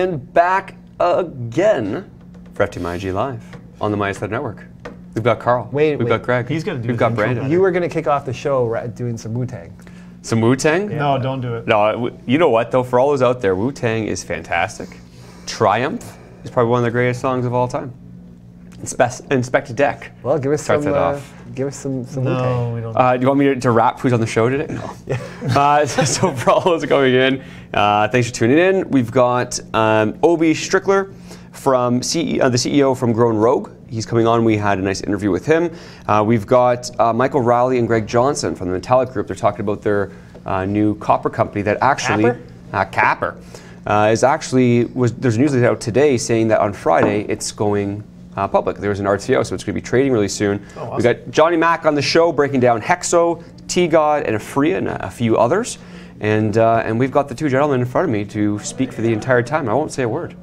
and back again for FTMIG Live on the Midas Letter Network. We've got Karl. We've got Greg. He's going to do We've got Brandon. You were going to kick off the show doing some Wu-Tang. Some Wu-Tang? Yeah. No, don't do it. No, you know what though? For all those out there, Wu-Tang is fantastic. Triumph is probably one of the greatest songs of all time. Inspect a Deck. Well, give us some. Give us some No, Wu-Tang. we don't. Do you want me to rap who's on the show today? No. Yeah. So for all those coming in, thanks for tuning in. We've got Obi Strickler, from the CEO from Grown Rogue. He's coming on. We had a nice interview with him. We've got Michael Rowley and Greg Johnson from the Metallic Group. They're talking about their new copper company that actually Capper is actually there's news out today saying that on Friday it's going public. There was an RTO, so it's going to be trading really soon. Oh, awesome. We got Johnny Mac on the show breaking down Hexo, T-God, and Afria, and a few others. And we've got the two gentlemen in front of me to speak for the entire time. I won't say a word.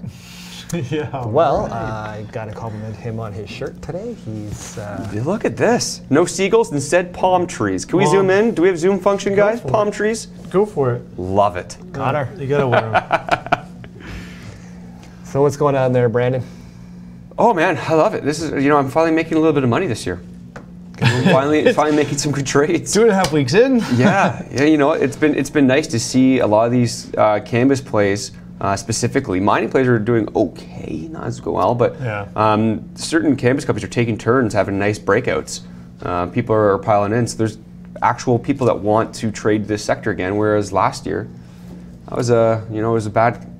Yeah. Well, I got to compliment him on his shirt today. He's. Look at this. No seagulls, instead palm trees. Can we zoom in? Do we have zoom function, guys? Palm trees? Go for it. Love it. Connor. You got to wear them. So what's going on there, Brandon? Oh man, I love it. This is, I'm finally making a little bit of money this year. Finally making some good trades. 2.5 weeks in. Yeah. It's been nice to see a lot of these cannabis plays. Specifically, mining plays are doing okay, not as well, but certain cannabis companies are taking turns having nice breakouts. People are piling in, so there's actual people that want to trade this sector again. Whereas last year, that was it was a bad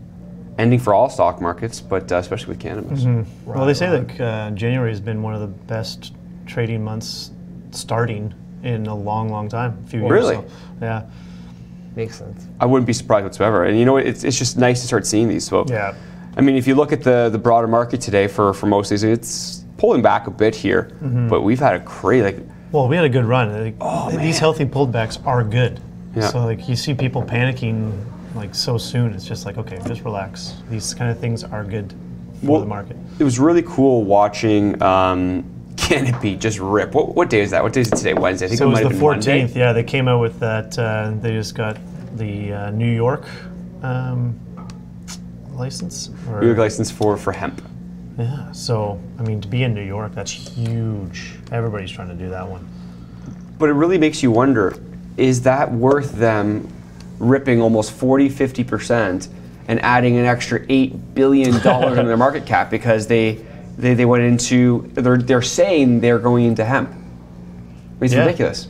ending for all stock markets, but especially with cannabis. Mm-hmm. Well, they say that January has been one of the best trading months starting in a long, long time. A few years. Really? So, yeah. Makes sense. I wouldn't be surprised whatsoever. And it's just nice to start seeing these. So, yeah. I mean, if you look at the broader market today for most of these, it's pulling back a bit here. Mm-hmm. But we've had a crazy Well, we had a good run. These healthy pullbacks are good. Yeah. So you see people panicking so soon. It's just okay, just relax. These kind of things are good for the market. It was really cool watching Canopy just rip. What day is that? What day is it today? Wednesday. I think so it might was have the been 14th. Monday. Yeah, they came out with that. They just got the New York license. New York license for hemp. Yeah. So to be in New York, that's huge. Everybody's trying to do that one. But it really makes you wonder: is that worth them ripping almost 40-50% and adding an extra $8 billion in their market cap because they went into, they're saying they're going into hemp. It's ridiculous.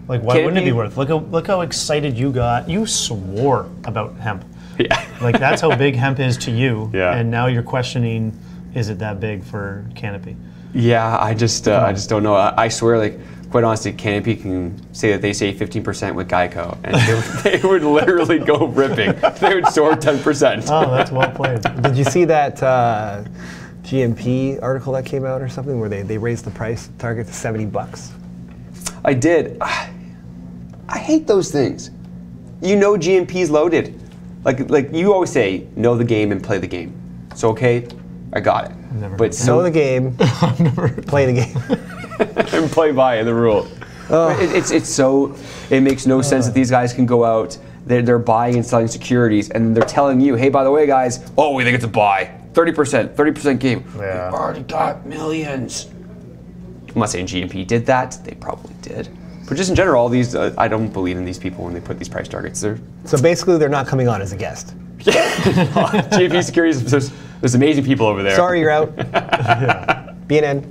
Why wouldn't it be worth? Look how excited you got. You swore about hemp. Yeah. That's how big hemp is to you. Yeah. And now you're questioning, is it that big for Canopy? Yeah, I just don't know. I swear, quite honestly, Canopy can say that they say 15% with Geico, and they would literally go ripping. They would soar 10%. Oh, that's well played. Did you see that GMP article that came out or something where they raised the price target to $70? I did. I hate those things. GMP's loaded. Like you always say, know the game and play the game. So okay, I got it. But know the game, play the game. And play by the rule. It makes no sense that these guys can go out, they're buying and selling securities, and they're telling you, hey, by the way, guys, we think it's a buy. 30% gain. Yeah. We've already got millions. I'm not saying GMP did that. They probably did. But just in general, all these, I don't believe in these people when they put these price targets. So basically, they're not coming on as a guest. GMP Securities, there's amazing people over there. Sorry, you're out. BNN.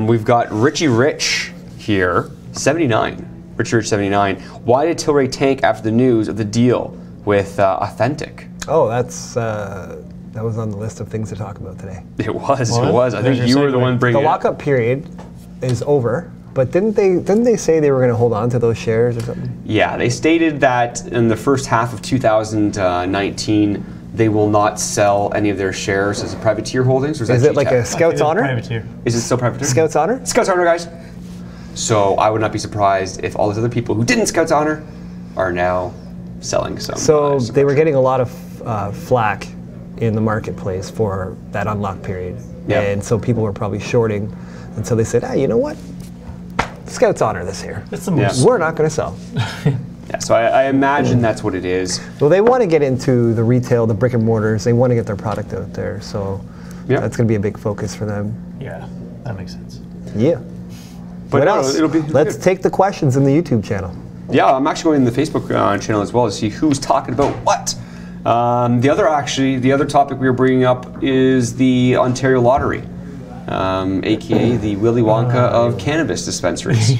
We've got Richie Rich here, 79. Richie Rich 79. Why did Tilray tank after the news of the deal with Authentic? Oh, that was on the list of things to talk about today. It was. I think you were the one bringing it up. The lockup period is over, but didn't they say they were going to hold on to those shares or something? Yeah, they stated that in the first half of 2019, they will not sell any of their shares as a privateer holdings. Or is it like a Scout's Honor? Privateer. Is it still privateer? Scout's Honor? Scout's Honor, guys. So I would not be surprised if all those other people who didn't Scout's Honor are now selling some. So they were getting a lot of flack in the marketplace for that unlock period. Yep. And so people were probably shorting. And so they said, you know what? Scout's Honor this here. It's the most. We're not going to sell. Yeah, so I imagine that's what it is. Well, they want to get into the retail, the brick and mortars. They want to get their product out there. So that's going to be a big focus for them. Yeah, that makes sense. Yeah. But what no, else? it'll be Let's take the questions in the YouTube channel. Yeah, I'm actually going to the Facebook channel as well to see who's talking about what. The other topic we were bringing up is the Ontario Lottery, aka the Willy Wonka of cannabis dispensaries.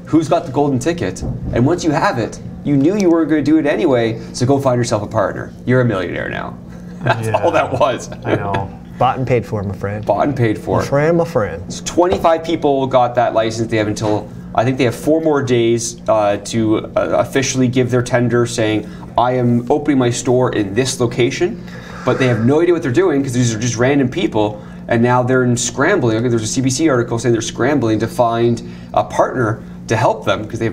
Who's got the golden ticket? And once you have it, you knew you were going to do it anyway, so go find yourself a partner. You're a millionaire now. That's all that was. I know. Bought and paid for, my friend. Bought and paid for. My friend. So 25 people got that license. They have until, I think they have 4 more days to officially give their tender saying, I am opening my store in this location, but they have no idea what they're doing because these are just random people, and now they're scrambling. Okay, there's a CBC article saying they're scrambling to find a partner to help them because they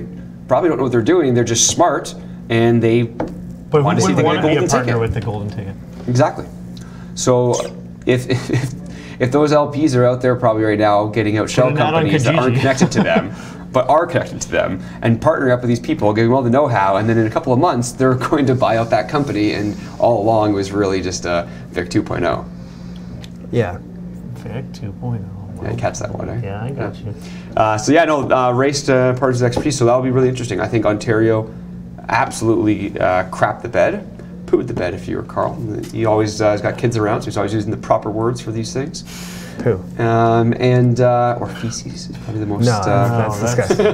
probably don't know what they're doing. They're just smart, and they want to see if they get a golden ticket. With the golden ticket. Exactly. So if those LPs are out there probably right now getting out shell companies that aren't connected to them, but are connected to them, and partnering up with these people, giving them all the know-how, and then in a couple of months they're going to buy out that company, and all along it was really just Vic 2.0. Yeah. Vic 2.0. Yeah, you catch that one, eh? Yeah, I got you. Race to part of his expertise, so that'll be really interesting. I think Ontario absolutely crapped the bed. Pooed the bed, if you were Karl. He always has got kids around, so he's always using the proper words for these things. Poo. Or feces is probably the most... No, that's disgusting.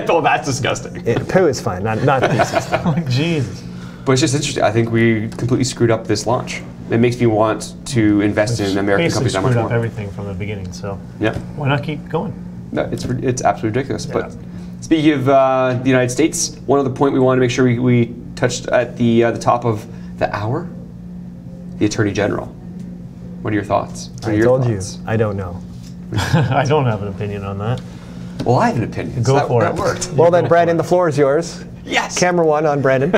Oh, that's disgusting. Poo is fine, not feces. Oh, Jesus. But it's just interesting. I think we completely screwed up this launch. It makes me want to invest in American companies that much more. Screwed up everything from the beginning, so why not keep going? No, it's absolutely ridiculous. Yeah. But speaking of the United States, one other point we want to make sure we touched at the top of the hour, the Attorney General. What are your thoughts? I told you, I don't know. I don't have an opinion on that. Well, I have an opinion. Go for it. That worked. Well then, Brandon, the floor is yours. Yes. Camera 1 on Brandon,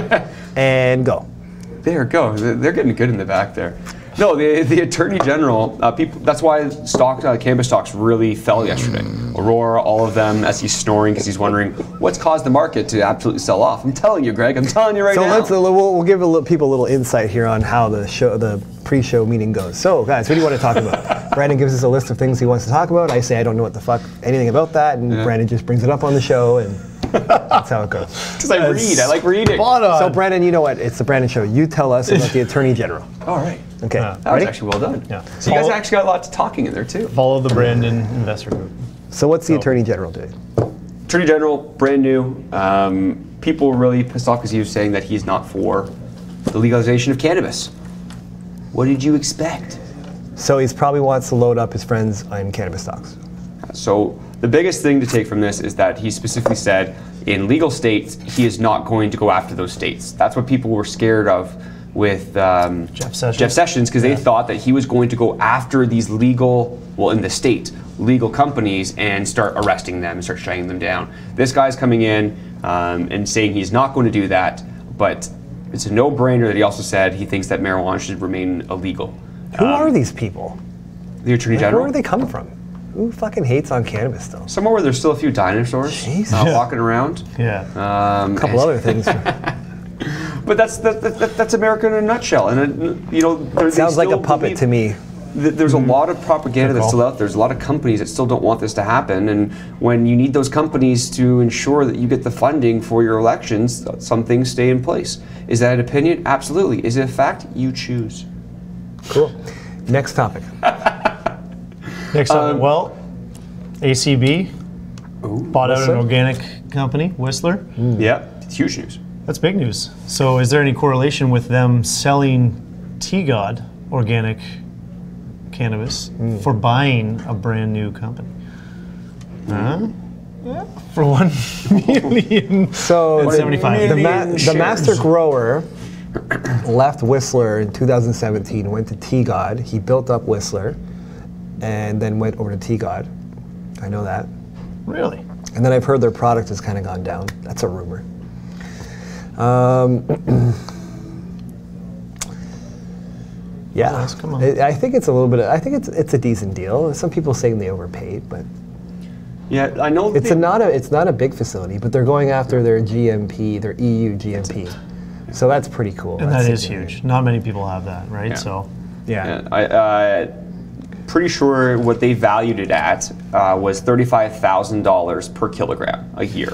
and go. There, go. They're getting good in the back there. No, the Attorney General, people. That's why cannabis stocks really fell yesterday. Aurora, all of them, as he's snoring because he's wondering what's caused the market to absolutely sell off. I'm telling you, Greg. I'm telling you right now. So we'll give people a little insight here on how the pre-show meeting goes. So, guys, what do you want to talk about? Brandon gives us a list of things he wants to talk about. I say I don't know what the fuck anything about that, and Brandon just brings it up on the show, and that's how it goes. Because I read. I like reading. So, Brandon, you know what? It's the Brandon Show. You tell us about the Attorney General. All right. Okay. That was actually well done. Yeah. So you guys actually got lots of talking in there too. Follow the Brandon Investor Group. So what's the Attorney General doing? Attorney General, brand new. People were really pissed off because he was saying that he's not for the legalization of cannabis. What did you expect? So he probably wants to load up his friends on cannabis stocks. So the biggest thing to take from this is that he specifically said in legal states, he is not going to go after those states. That's what people were scared of with Jeff Sessions, because they thought that he was going to go after these legal companies and start arresting them and start shutting them down. This guy's coming in and saying he's not going to do that, but it's a no-brainer that he also said he thinks that marijuana should remain illegal. Who are these people? The Attorney General? Where do they come from? Who fucking hates on cannabis though? Somewhere where there's still a few dinosaurs walking around. Yeah. A couple other things. But that's America in a nutshell, and sounds like a puppet to me. There's a lot of propaganda that's still out there. There's a lot of companies that still don't want this to happen, and when you need those companies to ensure that you get the funding for your elections, some things stay in place. Is that an opinion? Absolutely. Is it a fact? You choose. Cool. Next topic. Next topic. Well, ACB bought out an organic company, Whistler. Yeah, it's huge news. That's big news. So is there any correlation with them selling TGOD organic cannabis for buying a brand new company? For 1 million. So 75 the master grower left Whistler in 2017, went to TGOD. He built up Whistler and then went over to TGOD. I know that. Really? And then I've heard their product has kind of gone down. That's a rumor. Yeah, come on. I think it's a little bit. I think it's a decent deal. Some people saying they overpaid, but Yeah, I know. It's not a big facility, but they're going after their GMP, their EU GMP. So that's pretty cool. And that is huge. Not many people have that, right? Yeah. So, yeah. I pretty sure what they valued it at was $35,000 per kilogram a year.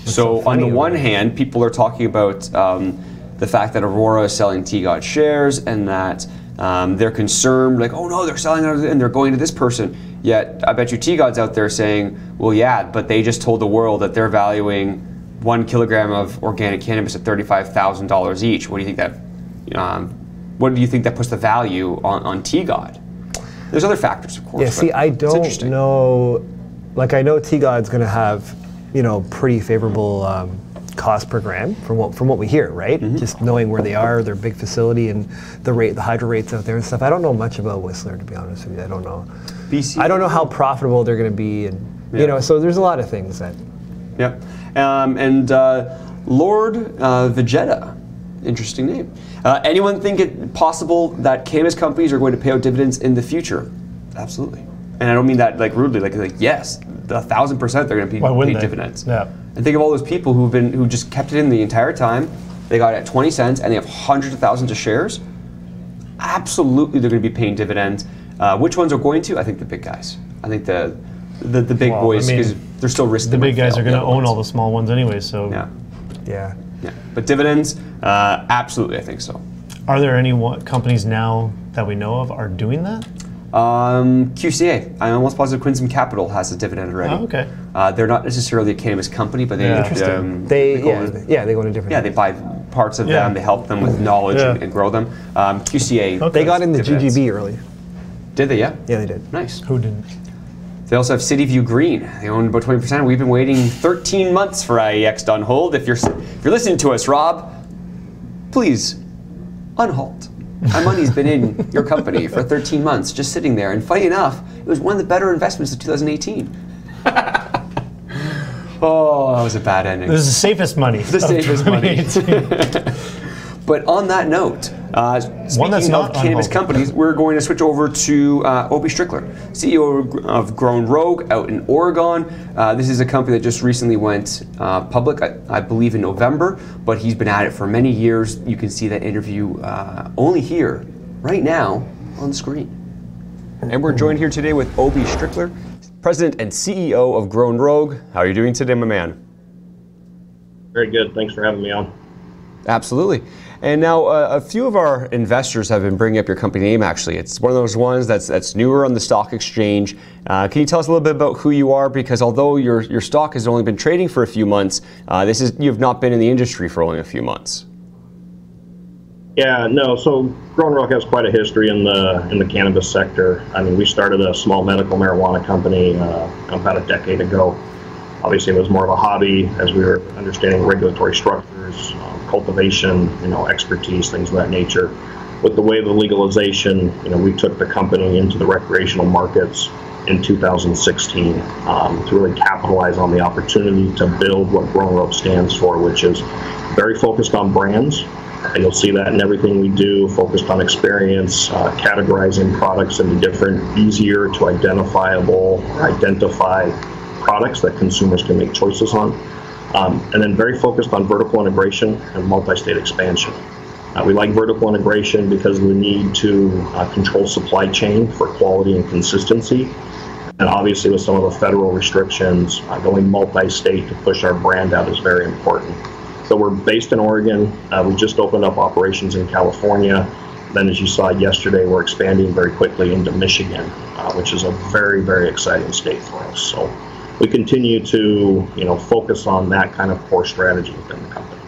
So on the one hand, people are talking about the fact that Aurora is selling TGOD shares and that they're concerned, like, oh no, they're selling it and they're going to this person. Yet I bet you TGOD's out there saying, well, yeah, but they just told the world that they're valuing 1 kilogram of organic cannabis at $35,000 each. What do you think that puts the value on TGOD? There's other factors, of course. Yeah, see, I don't know. Like, I know TGOD's going to have, pretty favorable cost per gram from what we hear, right? Mm-hmm. Just knowing where they are, their big facility, and the hydro rates out there and stuff. I don't know much about Whistler, to be honest with you. I don't know. BC. I don't know how profitable they're going to be, and so there's a lot of things that. Yep. And Lord Vegeta, interesting name. Anyone think it possible that cannabis companies are going to pay out dividends in the future? Absolutely. And I don't mean that like rudely. Like yes, 1,000% they're going to pay dividends. Yeah. And think of all those people who just kept it in the entire time. They got it at 20 cents, and they have hundreds of thousands of shares. Absolutely, they're going to be paying dividends. Which ones are going to? I think the big guys. I think the big boys, because they're still risky. The big guys are going to own all the small ones anyway. So yeah. But dividends, absolutely, I think so. Are there any companies now that we know of are doing that? QCA. I'm almost positive Quinsam Capital has a dividend already. Oh, okay. They're not necessarily a cannabis company, but they they go into different. Yeah, they buy parts of them. They help them with knowledge and grow them. QCA. They got in the GGB early. Did they? Yeah. Yeah, they did. Nice. Who didn't? They also have Cityview Green. They own about 20%. We've been waiting 13 months for IEX to unhold. If you're listening to us, Rob, please unhold. My money's been in your company for 13 months, just sitting there. And funny enough, it was one of the better investments of 2018. Oh, that was a bad ending. This is the safest money. The safest money. But on that note, speaking of cannabis companies, we're going to switch over to Obi Strickler, CEO of Grown Rogue out in Oregon. This is a company that just recently went public, I believe in November, but he's been at it for many years. You can see that interview only here, right now, on the screen. And we're joined here today with Obi Strickler, President and CEO of Grown Rogue. How are you doing today, my man? Very good. Thanks for having me on. Absolutely. And now a few of our investors have been bringing up your company name, actually. It's one of those ones that's newer on the stock exchange. Can you tell us a little bit about who you are? Because although your stock has only been trading for a few months, you've not been in the industry for only a few months. Yeah, no, so Grown Rogue has quite a history in the cannabis sector. I mean, we started a small medical marijuana company about a decade ago. Obviously, it was more of a hobby as we were understanding regulatory structures, cultivation, expertise, things of that nature. With the wave of legalization, we took the company into the recreational markets in 2016 to really capitalize on the opportunity to build what Grown Rogue stands for, which is very focused on brands. And you'll see that in everything we do, focused on experience, categorizing products into different, easier to identify products that consumers can make choices on. And then very focused on vertical integration and multi-state expansion. We like vertical integration because of the need to control supply chain for quality and consistency. And obviously with some of the federal restrictions, going multi-state to push our brand out is very important. So we're based in Oregon. We just opened up operations in California. Then as you saw yesterday, we're expanding very quickly into Michigan, which is a very, very exciting state for us. So we continue to, focus on that kind of core strategy within the company.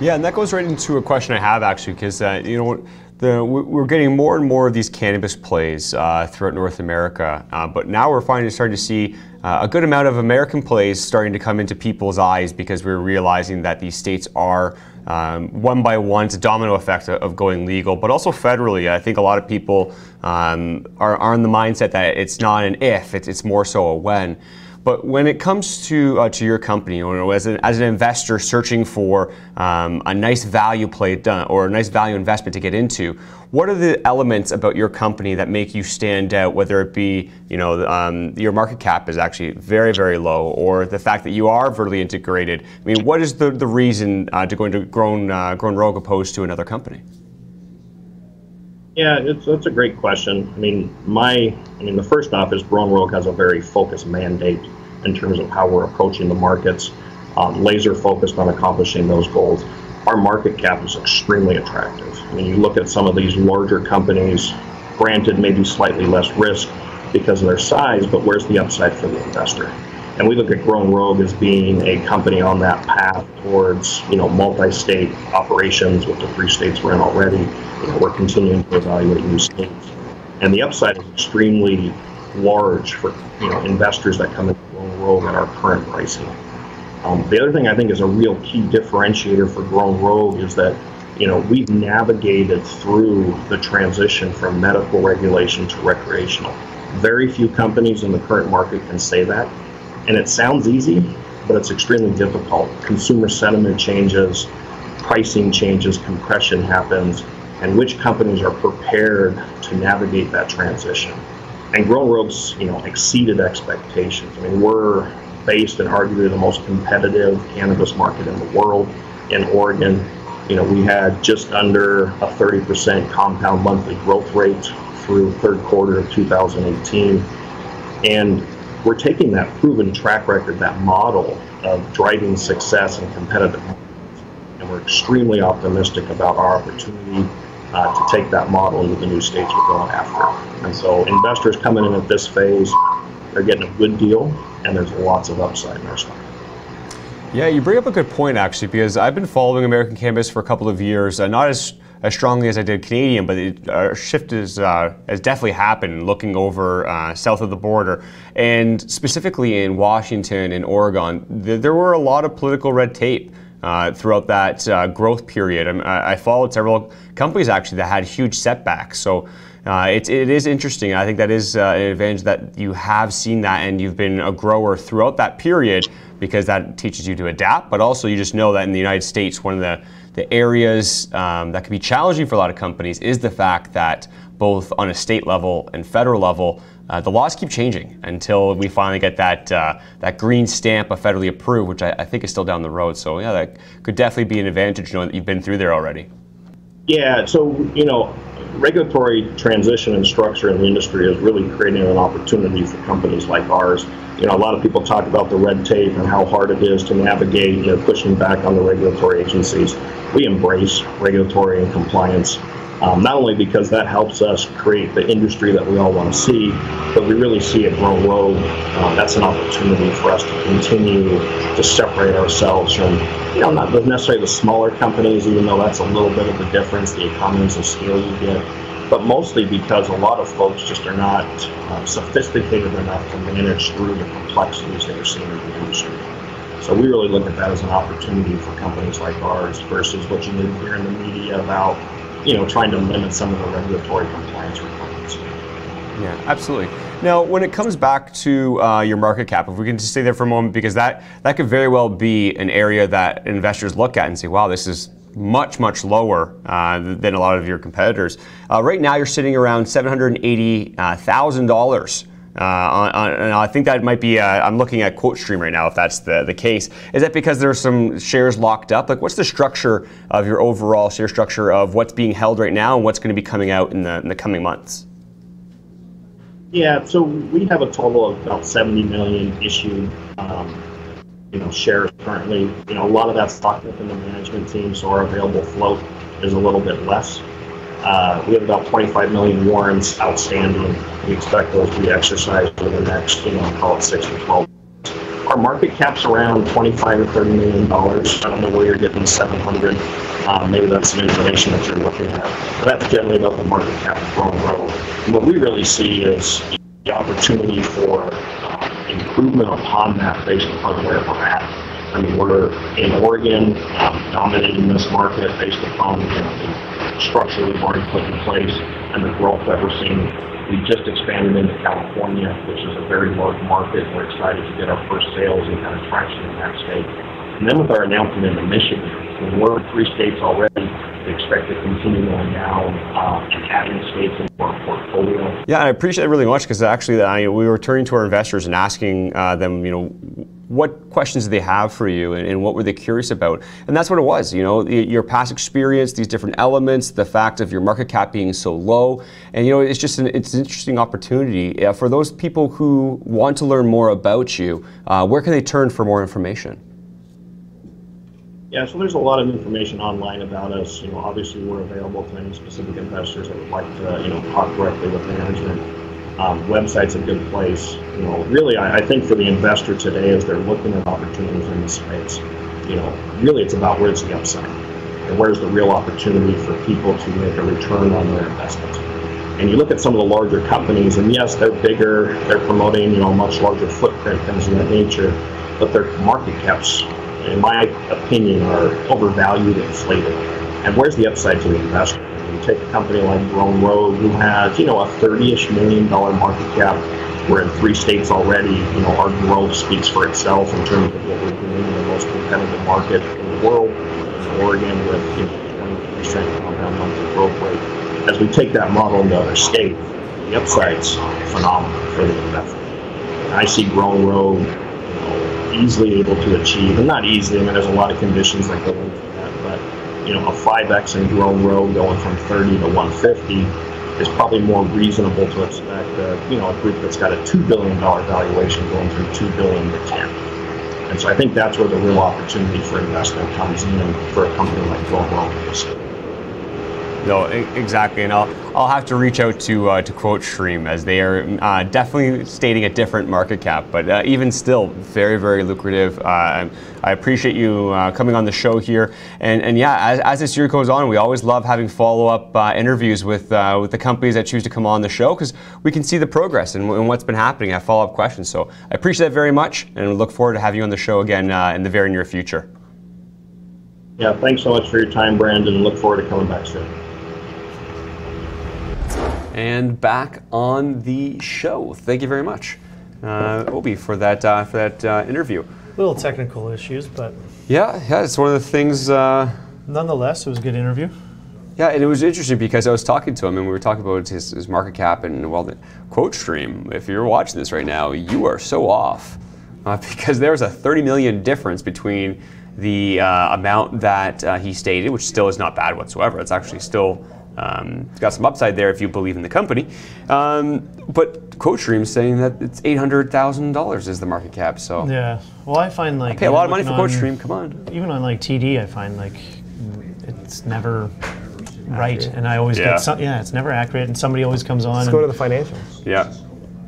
Yeah, and that goes right into a question I have actually, because we're getting more and more of these cannabis plays throughout North America, but now we're starting to see a good amount of American plays starting to come into people's eyes because we're realizing that these states are one by one, it's a domino effect of going legal, but also federally. I think a lot of people are in the mindset that it's not an if, it's more so a when. But when it comes to your company, as an investor searching for a nice value play or a nice value investment to get into, what are the elements about your company that make you stand out? Whether it be your market cap is actually very, very low, or the fact that you are vertically integrated. I mean, what is the reason to go into Grown Rogue opposed to another company? Yeah, that's a great question. I mean, the first off is Grown Rogue has a very focused mandate in terms of how we're approaching the markets, laser focused on accomplishing those goals. Our market cap is extremely attractive. When you look at some of these larger companies, granted maybe slightly less risk because of their size, but where's the upside for the investor? And we look at Grown Rogue as being a company on that path towards, multi-state operations with the 3 states we're in already. We're continuing to evaluate new states. And the upside is extremely large for, investors that come into Grown Rogue at our current pricing. The other thing I think is a real key differentiator for Grown Rogue is that, we've navigated through the transition from medical regulation to recreational. Very few companies in the current market can say that. And it sounds easy, but it's extremely difficult. Consumer sentiment changes, pricing changes, compression happens, and which companies are prepared to navigate that transition. And Grown Rogue's, exceeded expectations. I mean, we're based in arguably the most competitive cannabis market in the world in Oregon. We had just under a 30% compound monthly growth rate through third quarter of 2018. And we're taking that proven track record, that model of driving success in competitive markets, and we're extremely optimistic about our opportunity to take that model into the new states we're going after. And so investors coming in at this phase, they're getting a good deal, and there's lots of upside in our stock. Yeah, you bring up a good point, actually, because I've been following American cannabis for a couple of years, not as strongly as I did Canadian, but our shift has definitely happened looking over south of the border. And specifically in Washington and Oregon, there were a lot of political red tape throughout that growth period. I followed several companies actually that had huge setbacks. So it is interesting. I think that is an advantage that you have seen that and you've been a grower throughout that period, because that teaches you to adapt, but also you just know that in the United States, one of the areas that can be challenging for a lot of companies is the fact that both on a state level and federal level, the laws keep changing until we finally get that green stamp of federally approved, which I think is still down the road. So yeah, that could definitely be an advantage knowing that you've been through there already. Yeah, so, regulatory transition and structure in the industry is really creating an opportunity for companies like ours. A lot of people talk about the red tape and how hard it is to navigate, pushing back on the regulatory agencies. We embrace regulatory and compliance, not only because that helps us create the industry that we all want to see, but we really see at Grown Rogue, that's an opportunity for us to continue to separate ourselves from, not necessarily the smaller companies, even though that's a little bit of the difference, the economies of scale you get, but mostly because a lot of folks just are not sophisticated enough to manage through the complexities that you're seeing in the industry. So we really look at that as an opportunity for companies like ours versus what you may hear in the media about, trying to limit some of the regulatory compliance requirements. Yeah, absolutely. Now, when it comes back to your market cap, if we can just stay there for a moment, because that could very well be an area that investors look at and say, wow, this is much, much lower than a lot of your competitors. Right now, you're sitting around $780,000. And I think that might be, I'm looking at QuoteStream right now, if that's the case. Is that because there's some shares locked up? Like, what's the structure of your overall share structure of what's being held right now and what's going to be coming out in the coming months? Yeah, so we have a total of about 70 million issued shares currently. A lot of that's locked up in the management team, so our available float is a little bit less. We have about 25 million warrants outstanding. We expect those to be exercised over the next, call it 6 to 12 months. Our market cap's around $25 or $30 million. I don't know where you're getting 700. Maybe that's some information that you're looking at. But that's generally about the market cap of Grown Rogue. And what we really see is the opportunity for improvement upon that based upon where we're at. I mean, we're in Oregon, dominating this market based upon the structure we've already put in place and the growth that we're seeing. We just expanded into California, which is a very large market. We're excited to get our first sales and kind of traction in that state. And then with our announcement into Michigan, when we're in 3 states already, we expect to continue going down and adding states into our portfolio. Yeah, I appreciate it really much because actually we were turning to our investors and asking them, what questions do they have for you and what were they curious about? And that's what it was, your past experience, these different elements, the fact of your market cap being so low. And, it's just it's an interesting opportunity. For those people who want to learn more about you, where can they turn for more information? Yeah, so there's a lot of information online about us. Obviously we're available to any specific investors that would like to, talk directly with management. Website's a good place. Really, I think for the investor today, as they're looking at opportunities in the space, really it's about where's the upside and where's the real opportunity for people to make a return on their investment. And you look at some of the larger companies, and yes, they're bigger, they're promoting, a much larger footprint, things of that nature, but their market caps, in my opinion, are overvalued and inflated. And where's the upside to the investor? You take a company like Grown Rogue, who has, a $30-ish million market cap. We're in 3 states already. Our growth speaks for itself in terms of what we're doing in the most competitive market in the world. In Oregon with 20% compound monthly growth rate. As we take that model into other states, the upside's phenomenal for the investor. And I see Grown Rogue easily able to achieve, and not easily, there's a lot of conditions that go into that, but a 5x in Grown Rogue going from 30 to 150 is probably more reasonable to expect a group that's got a $2 billion valuation going from 2 billion to 10. And so I think that's where the real opportunity for investment comes in for a company like Grown Rogue. No, exactly, and I'll have to reach out to QuoteStream, as they are definitely stating a different market cap, but even still, very, very lucrative. I appreciate you coming on the show here, and yeah, as this year goes on, we always love having follow-up interviews with the companies that choose to come on the show, because we can see the progress and what's been happening. I have follow-up questions, so I appreciate that very much, and we look forward to having you on the show again in the very near future. Yeah, thanks so much for your time, Brandon, and look forward to coming back soon. And back on the show. Thank you very much, Obi, for that interview. Little technical issues, but yeah, it's one of the things. Nonetheless, it was a good interview. Yeah, and it was interesting because I was talking to him and we were talking about his market cap and the QuoteStream. If you're watching this right now, you are so off because there's a 30 million difference between the amount that he stated, which still is not bad whatsoever. It's actually still. It's got some upside there if you believe in the company. But QuoteStream is saying that it's $800,000 is the market cap. So yeah, well, I find I pay a lot of money for QuoteStream. Come on. Even on TD, I find it's never right, and I always get it's never accurate, and somebody always comes on. Let's go to the financials. Yeah.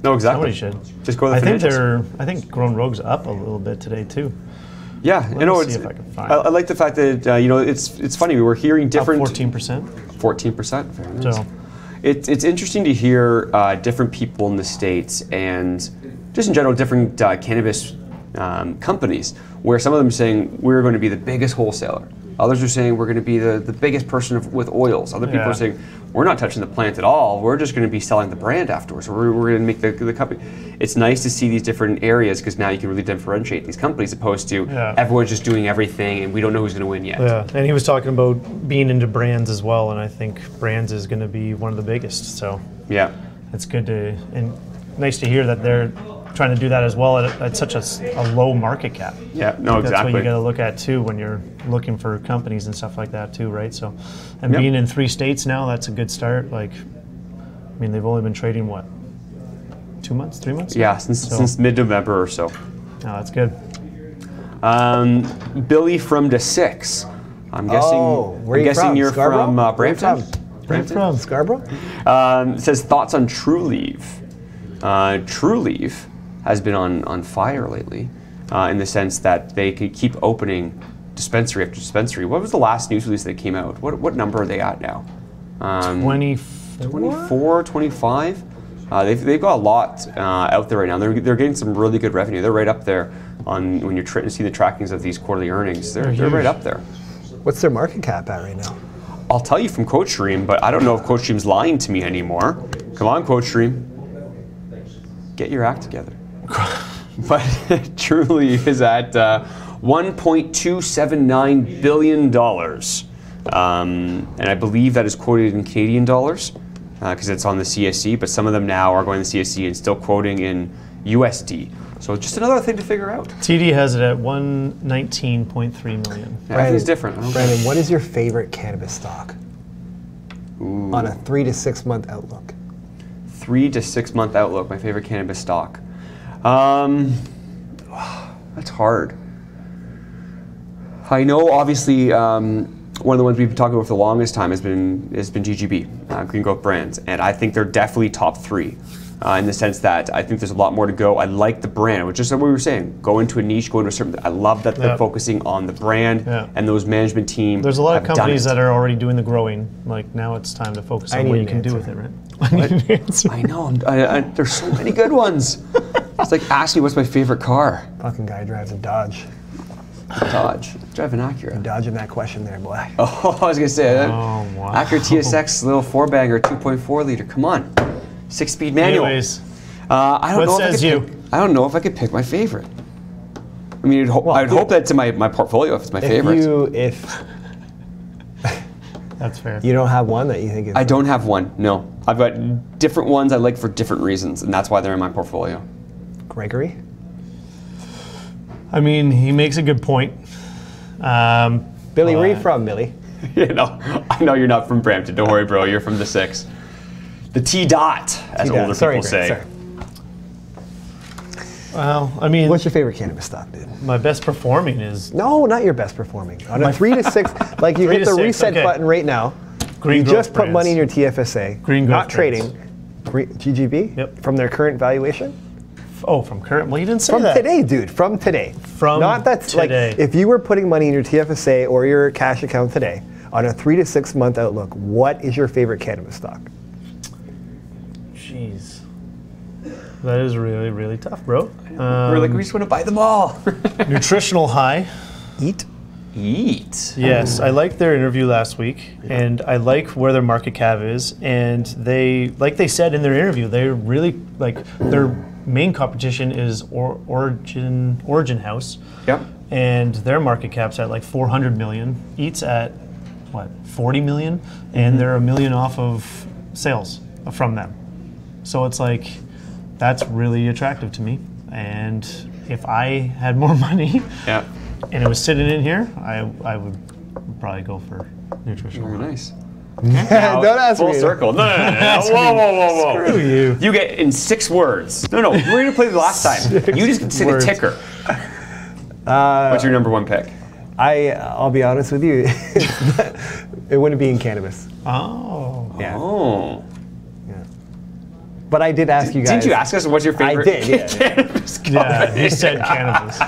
No, exactly. Somebody should. Just go to the financials. I think Grown Rogue's up a little bit today too. Yeah, I like the fact that it's funny. We were hearing different. 14%. 14%. Very nice. So it's interesting to hear different people in the States and just in general different cannabis companies, where some of them are saying we're going to be the biggest wholesaler. Others are saying we're going to be the biggest person with oils. Other people are saying we're not touching the plant at all. We're just going to be selling the brand afterwards. We're going to make the company. It's nice to see these different areas because now you can really differentiate these companies opposed to everyone's just doing everything and we don't know who's going to win yet. Yeah, and he was talking about being into brands as well, and I think brands is going to be one of the biggest. So yeah, it's good and nice to hear that they're trying to do that as well at such a low market cap. Yeah, no, exactly. That's what you got to look at too when you're looking for companies and stuff like that too, right? So, and being in 3 states now, that's a good start. They've only been trading 2 months, 3 months? Yeah, since mid-November or so. Oh, that's good. Billy from the 6. I'm guessing you're from Brampton. Where are you from? Scarborough? Says thoughts on TruLeaf. TruLeaf has been on fire lately, in the sense that they could keep opening dispensary after dispensary. What was the last news release that came out? What number are they at now? 24, 25? They've got a lot out there right now. They're getting some really good revenue. They're right up there on when you're see the trackings of these quarterly earnings. They're right up there. What's their market cap at right now? I'll tell you from Coach Stream, but I don't know if Coach Stream's lying to me anymore. Come on, Coach Stream. Get your act together. But it truly is at $1.279 billion. And I believe that is quoted in Canadian dollars because it's on the CSC, but some of them now are going to the CSC and still quoting in USD. So just another thing to figure out. TD has it at 119.3 million. Everything's different. Brandon, what is your favorite cannabis stock? Ooh. On a 3 to 6 month outlook? 3 to 6 month outlook, my favorite cannabis stock. That's hard. I know, obviously, one of the ones we've been talking about for the longest time has been GGB, Green Growth Brands, and I think they're definitely top 3 in the sense that I think there's a lot more to go. I like the brand, which is what we were saying. Go into a niche, go into a certain. I love that they're focusing on the brand and those management team. There's a lot of companies that are already doing the growing. Like now, it's time to focus on what you can do with it, right? I know. There's so many good ones. It's like, ask me what's my favorite car. Fucking guy drives a Dodge. Dodge. Drive an Acura. You're dodging that question there, boy. Oh, I was going to say that. Oh, wow. Acura TSX, little 4-banger, 2.4 liter. Come on. 6-speed manual. Anyways, I don't know if I could pick my favorite. I mean, I'd hope that's in my portfolio if it's my favorite. That's fair. You don't have one that you think is... I don't have one, no. I've got different ones I like for different reasons, and that's why they're in my portfolio. Gregory? I mean, he makes a good point. Billy, where are you from, Billy? I know you're not from Brampton. Don't worry, bro. You're from the 6. The T-dot, as older people say. Sorry. Well, I mean... What's your favorite cannabis stock, dude? My best performing is... No, not your best performing. On a 3 to 6, like you hit the reset button right now. Green you Growth just put money in your TFSA. Green Growth not trading. GGB? Yep. From their current valuation? Oh, from current? Well, you didn't say from that. From today, dude. From today. From not that's today. Like, if you were putting money in your TFSA or your cash account today, on a 3 to 6 month outlook, what is your favorite cannabis stock? Jeez. That is really, really tough, bro. We just want to buy them all. Nutritional High. Eat. Yes, I liked their interview last week, and I like where their market cap is. And they, like they said in their interview, they're really like their main competition is Origin House. Yep. And their market cap's at like 400 million. Eat's at what 40 million, and they're $1 million off of sales from them. So it's like that's really attractive to me. And if I had more money, and it was sitting in here, I would probably go for nutritional. Very nice. Now, don't ask full me. circle. No. Whoa. Screw you. You get in 6 words. No. We're going to play the last time. You just say the ticker. What's your number 1 pick? I'll be honest with you. It wouldn't be in cannabis. Oh. Yeah. Oh. Yeah. But I did ask you guys. Didn't you ask us what's your favorite I did, cannabis company? Yeah, he said cannabis.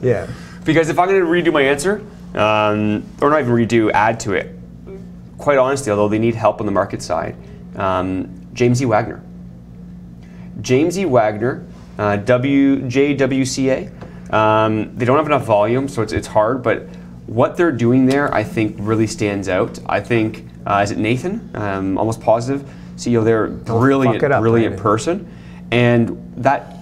Yeah. Because if I'm going to redo my answer, or not even redo, add to it, quite honestly, although they need help on the market side, James E. Wagner. James E. Wagner, JWCA. They don't have enough volume, so it's hard, but what they're doing there, I think, really stands out. I think, is it Nathan? Almost positive. CEO there, brilliant person. And that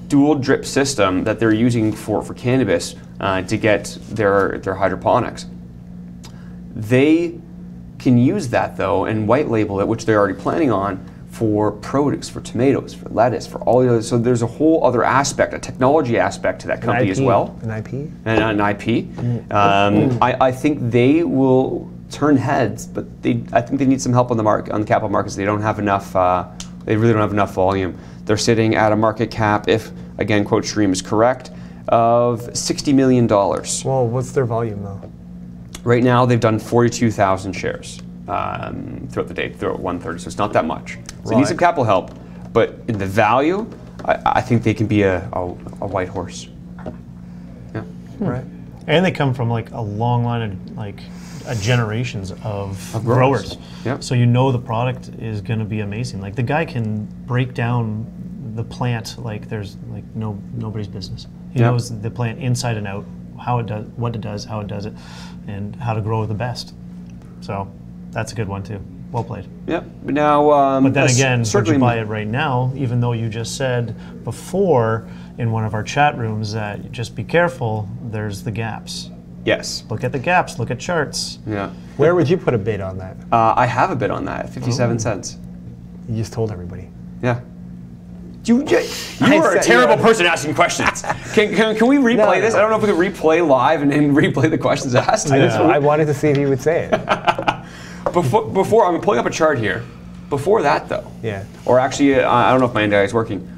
dual drip system that they're using for cannabis to get their hydroponics, they can use that though and white label it, which they're already planning on, for produce, for tomatoes, for lettuce, for all the others. So there's a whole other aspect, a technology aspect to that company as well. An IP? An IP. I think they will turn heads, but I think they need some help on the capital markets. They don't have enough. They really don't have enough volume. They're sitting at a market cap, if again quote Stream is correct, of $60 million. Well, what's their volume though? Right now, they've done 42,000 shares throughout the day, throughout 130. So it's not that much. So they need some capital help, but in the value, I think they can be a white horse. Yeah. Right. And they come from like a long line of like generations of growers. Yep. So you know the product is going to be amazing. Like the guy can break down the plant like there's like nobody's business. He knows the plant inside and out, how it does, what it does, how it does it, and how to grow the best. So That's a good one too. Well played. Yep. Now, but then again, would certainly you buy it right now, even though you just said before in one of our chat rooms that just be careful, there's the gaps. Yes. Look at the gaps, look at charts. Yeah. Where would you put a bid on that? I have a bid on that, 57 cents. You just told everybody. Yeah. You are a terrible person asking questions. Can we replay this? I don't know if we can replay live and then replay the questions asked. I wanted to see if you would say it. Before, I'm pulling up a chart here. Before that, though. Yeah. Or actually, I don't know if my NDI is working.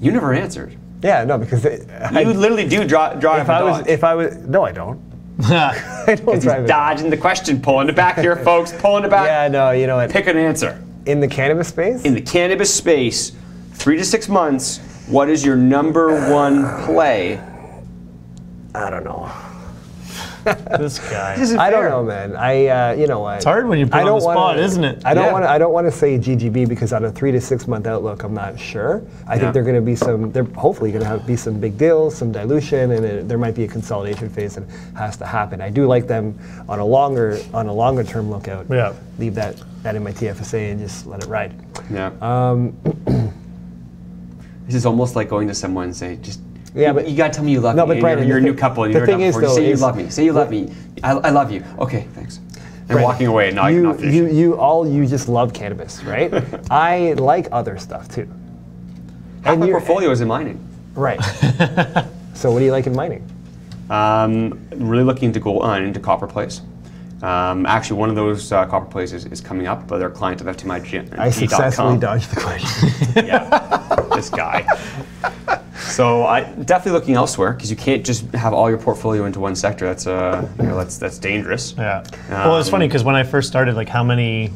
You never answered. Yeah, no, because you literally do draw. If I was, no, I don't. I don't drive it. Dodging the question, pulling it back here, folks. Pulling it back. Yeah, no, you know what? Pick an answer. In the cannabis space? In the cannabis space, 3 to 6 months, what is your #1 play? I don't know. This guy. I don't know, man. You know what? It's hard when you put on the spot, isn't it? I don't want to say GGB because on a 3 to 6 month outlook, I'm not sure. I think they're going to be they're hopefully going to be some big deals, some dilution, and there might be a consolidation phase that has to happen. I do like them on a longer term lookout. Yeah. Leave that in my TFSA and just let it ride. Yeah. This is almost like going to someone and say, but you gotta tell me you love me. But Brandon, you're a new couple and you're thing is, though, say you love me. Say you love me. I love you. Okay, thanks. And Brandon, walking away and not finishing. You just love cannabis, right? I like other stuff too. Half my portfolio is in mining. Right. So what do you like in mining? Really looking into gold into copper plays. Actually, one of those copper plays is coming up, but they're a client of FTMIG. I successfully dodged the question. Yeah, this guy. So I definitely looking elsewhere because you can't just have all your portfolio into one sector. That's that's dangerous. Yeah. Well, it's funny because when I first started, like how many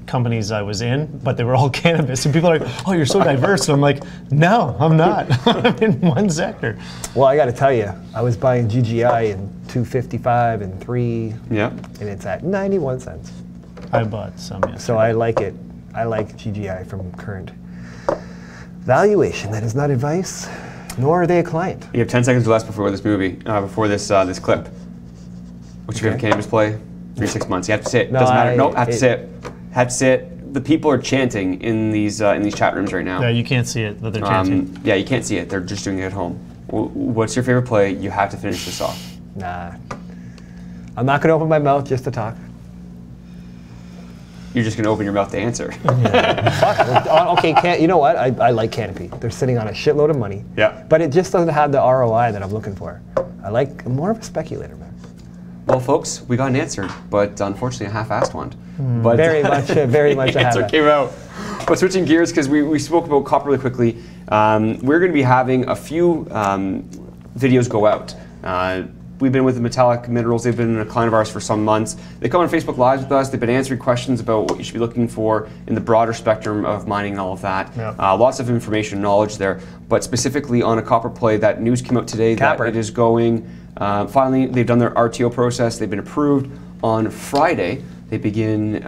companies I was in, but they were all cannabis, and people are like, "Oh, you're so diverse," and I'm like, "No, I'm not. I'm in one sector." Well, I got to tell you, I was buying GGI in $2.55 and $3. Yeah. And it's at 91 cents. I bought some. Yesterday. So I like it. I like GGI from current valuation. That is not advice, nor are they a client. You have 10 seconds or less before this this clip. What's your favorite cannabis play? 3 to 6 months. You have to say it. Doesn't matter. No, have to say it. Have to say it. The people are chanting in these chat rooms right now. Yeah, you can't see it, but they're chanting. Yeah, you can't see it. They're just doing it at home. What's your favorite play? You have to finish this off. Nah. I'm not going to open my mouth just to talk. You're just going to open your mouth to answer. Okay, you know what? I like Canopy. They're sitting on a shitload of money. Yeah. But it just doesn't have the ROI that I'm looking for. I'm more of a speculator, man. Well, folks, we got an answer, but unfortunately a half-assed one. But very much a answer came out. But switching gears, because we spoke about copper really quickly, we're going to be having a few videos go out. We've been with the Metallic Minerals. They've been a client of ours for some months. They come on Facebook Lives with us. They've been answering questions about what you should be looking for in the broader spectrum of mining and all of that. Yeah. Lots of information and knowledge there. But specifically on a copper play, that news came out today that it is going, finally, they've done their RTO process. They've been approved on Friday. They begin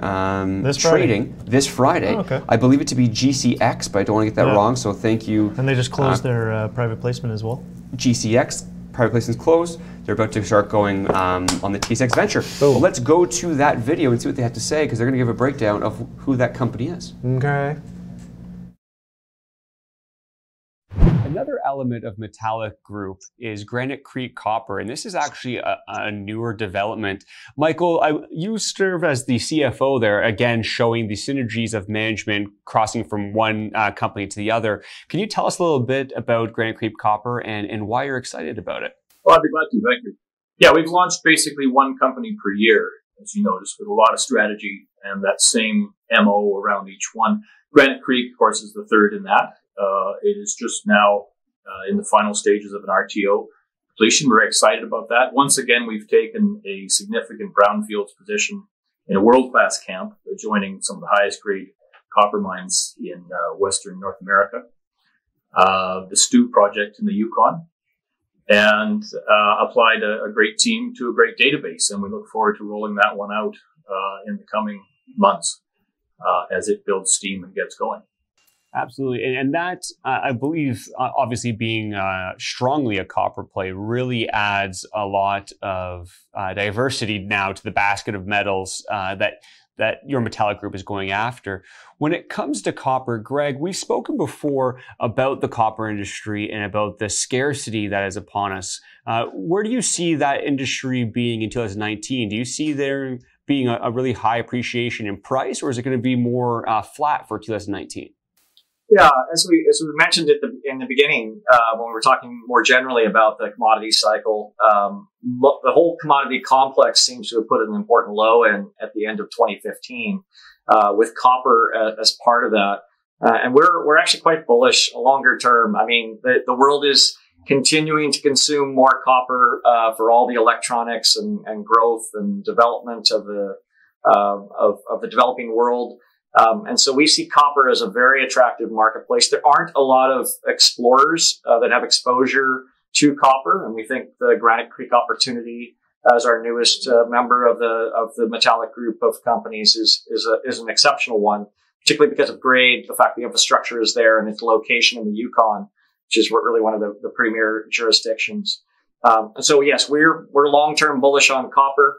trading this Friday. Oh, okay. I believe it to be GCX, but I don't want to get that wrong, so thank you. And they just closed their private placement as well? GCX, private placement's closed. They're about to start going on the TSX venture. Well, let's go to that video and see what they have to say, because they're going to give a breakdown of who that company is. Okay. Another element of Metallic Group is Granite Creek Copper, and this is actually a newer development. Michael, you serve as the CFO there, again showing the synergies of management crossing from one company to the other. Can you tell us a little bit about Granite Creek Copper and why you're excited about it? Well, I'd be glad to. Thank you. Yeah, we've launched basically one company per year, as you noticed, with a lot of strategy and that same MO around each one. Granite Creek, of course, is the third in that. It is just now in the final stages of an RTO completion. We're excited about that. Once again, we've taken a significant brownfields position in a world-class camp, joining some of the highest grade copper mines in Western North America. The Stu project in the Yukon, and applied a great team to a great database. And we look forward to rolling that one out in the coming months as it builds steam and gets going. Absolutely. And that, I believe, obviously being strongly a copper play really adds a lot of diversity now to the basket of metals that your metallic group is going after. When it comes to copper, Greg, we've spoken before about the copper industry and about the scarcity that is upon us. Where do you see that industry being in 2019? Do you see there being a really high appreciation in price, or is it going to be more flat for 2019? Yeah, as we mentioned in the beginning, when we were talking more generally about the commodity cycle, the whole commodity complex seems to have put an important low in at the end of 2015, with copper as part of that. And we're actually quite bullish longer term. I mean, the world is continuing to consume more copper for all the electronics and growth and development of the developing world. And so we see copper as a very attractive marketplace. There aren't a lot of explorers that have exposure to copper, and we think the Granite Creek opportunity as our newest member of the metallic group of companies is an exceptional one, particularly because of grade, the fact the infrastructure is there, and its location in the Yukon, which is really one of the premier jurisdictions. And so yes, we're long-term bullish on copper.